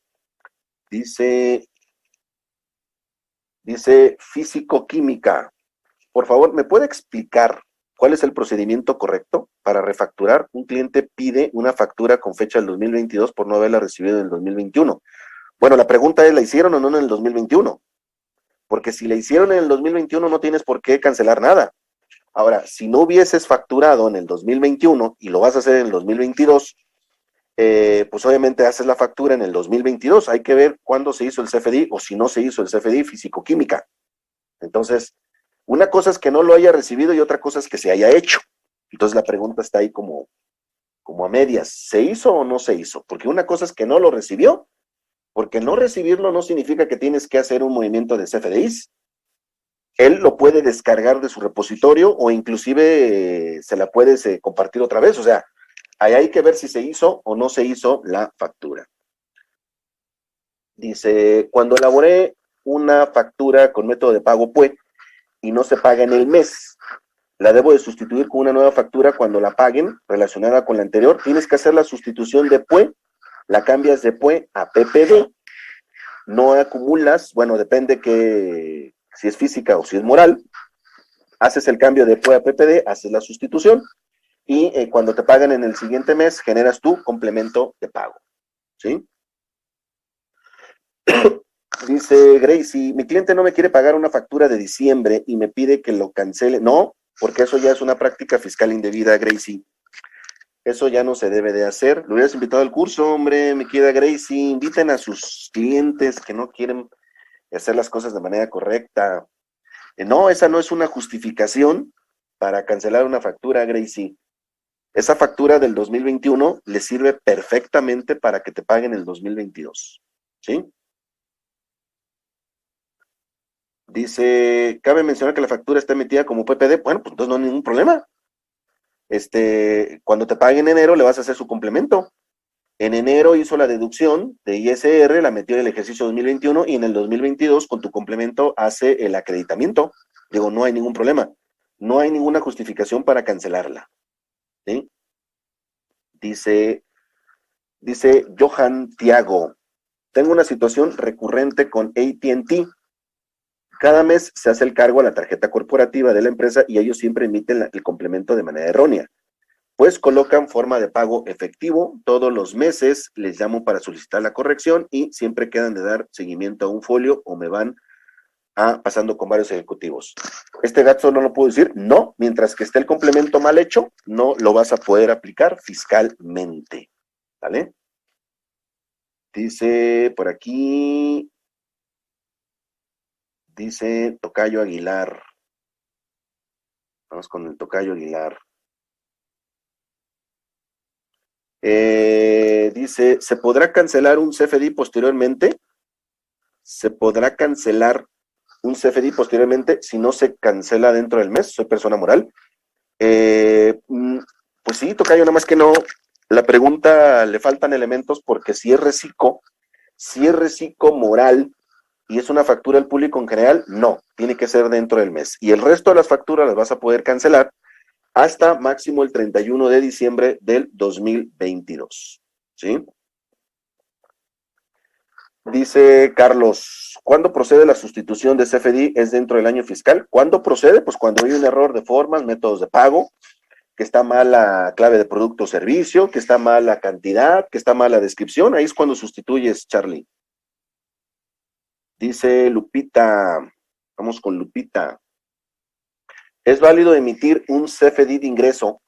Dice físico-química. Por favor, ¿me puede explicar cuál es el procedimiento correcto para refacturar? Un cliente pide una factura con fecha del 2022 por no haberla recibido en el 2021. Bueno, la pregunta es, ¿la hicieron o no en el 2021? Porque si la hicieron en el 2021 no tienes por qué cancelar nada. Ahora, si no hubieses facturado en el 2021 y lo vas a hacer en el 2022, pues obviamente haces la factura en el 2022. Hay que ver cuándo se hizo el CFDI o si no se hizo el CFDI físico-química. Entonces, una cosa es que no lo haya recibido y otra cosa es que se haya hecho. Entonces la pregunta está ahí como a medias. ¿Se hizo o no se hizo? Porque una cosa es que no lo recibió, porque no recibirlo no significa que tienes que hacer un movimiento de CFDIs. Él lo puede descargar de su repositorio o inclusive se la puedes compartir otra vez. O sea, ahí hay que ver si se hizo o no se hizo la factura. Dice, cuando elaboré una factura con método de pago PUE y no se paga en el mes, la debo de sustituir con una nueva factura cuando la paguen relacionada con la anterior. Tienes que hacer la sustitución de PUE, la cambias de PUE a PPD, no acumulas, bueno, depende que si es física o si es moral, haces el cambio de PUE a PPD, haces la sustitución y cuando te pagan en el siguiente mes, generas tu complemento de pago, ¿sí? Dice Gracie, mi cliente no me quiere pagar una factura de diciembre y me pide que lo cancele. No, porque eso ya es una práctica fiscal indebida, Gracie. Eso ya no se debe de hacer. Lo hubieras invitado al curso, hombre, mi querida Gracie. Inviten a sus clientes que no quieren hacer las cosas de manera correcta. No, esa no es una justificación para cancelar una factura, Gracie. Esa factura del 2021 le sirve perfectamente para que te paguen el 2022, ¿sí? Dice, cabe mencionar que la factura está emitida como PPD. Bueno, pues entonces no hay ningún problema. Cuando te pague en enero le vas a hacer su complemento. En enero hizo la deducción de ISR, la metió en el ejercicio 2021 y en el 2022 con tu complemento hace el acreditamiento. Digo, no hay ningún problema. No hay ninguna justificación para cancelarla, ¿sí? Dice Johan Tiago, tengo una situación recurrente con AT&T. Cada mes se hace el cargo a la tarjeta corporativa de la empresa y ellos siempre emiten el complemento de manera errónea. Pues colocan forma de pago efectivo todos los meses, les llamo para solicitar la corrección y siempre quedan de dar seguimiento a un folio o me van pasando con varios ejecutivos. ¿Este gasto no lo puedo decir? No, mientras que esté el complemento mal hecho, no lo vas a poder aplicar fiscalmente, ¿vale? Dice por aquí, dice Tocayo Aguilar. Vamos con el Tocayo Aguilar. Dice, ¿se podrá cancelar un CFDI posteriormente? ¿Se podrá cancelar un CFDI posteriormente si no se cancela dentro del mes? Soy persona moral. Pues sí, Tocayo, nada más que no. La pregunta le faltan elementos porque si es reciclo moral y es una factura al público en general, no, tiene que ser dentro del mes. Y el resto de las facturas las vas a poder cancelar hasta máximo el 31 de diciembre del 2022, ¿sí? Dice Carlos, ¿cuándo procede la sustitución de CFDI? ¿Es dentro del año fiscal? ¿Cuándo procede? Pues cuando hay un error de formas, métodos de pago, que está mal la clave de producto o servicio, que está mal la cantidad, que está mal la descripción, ahí es cuando sustituyes, Charlie. Dice Lupita, vamos con Lupita. ¿Es válido emitir un CFDI de ingreso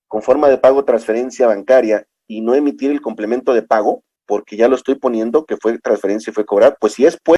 con forma de pago transferencia bancaria y no emitir el complemento de pago? Porque ya lo estoy poniendo que fue transferencia y fue cobrada. Pues si es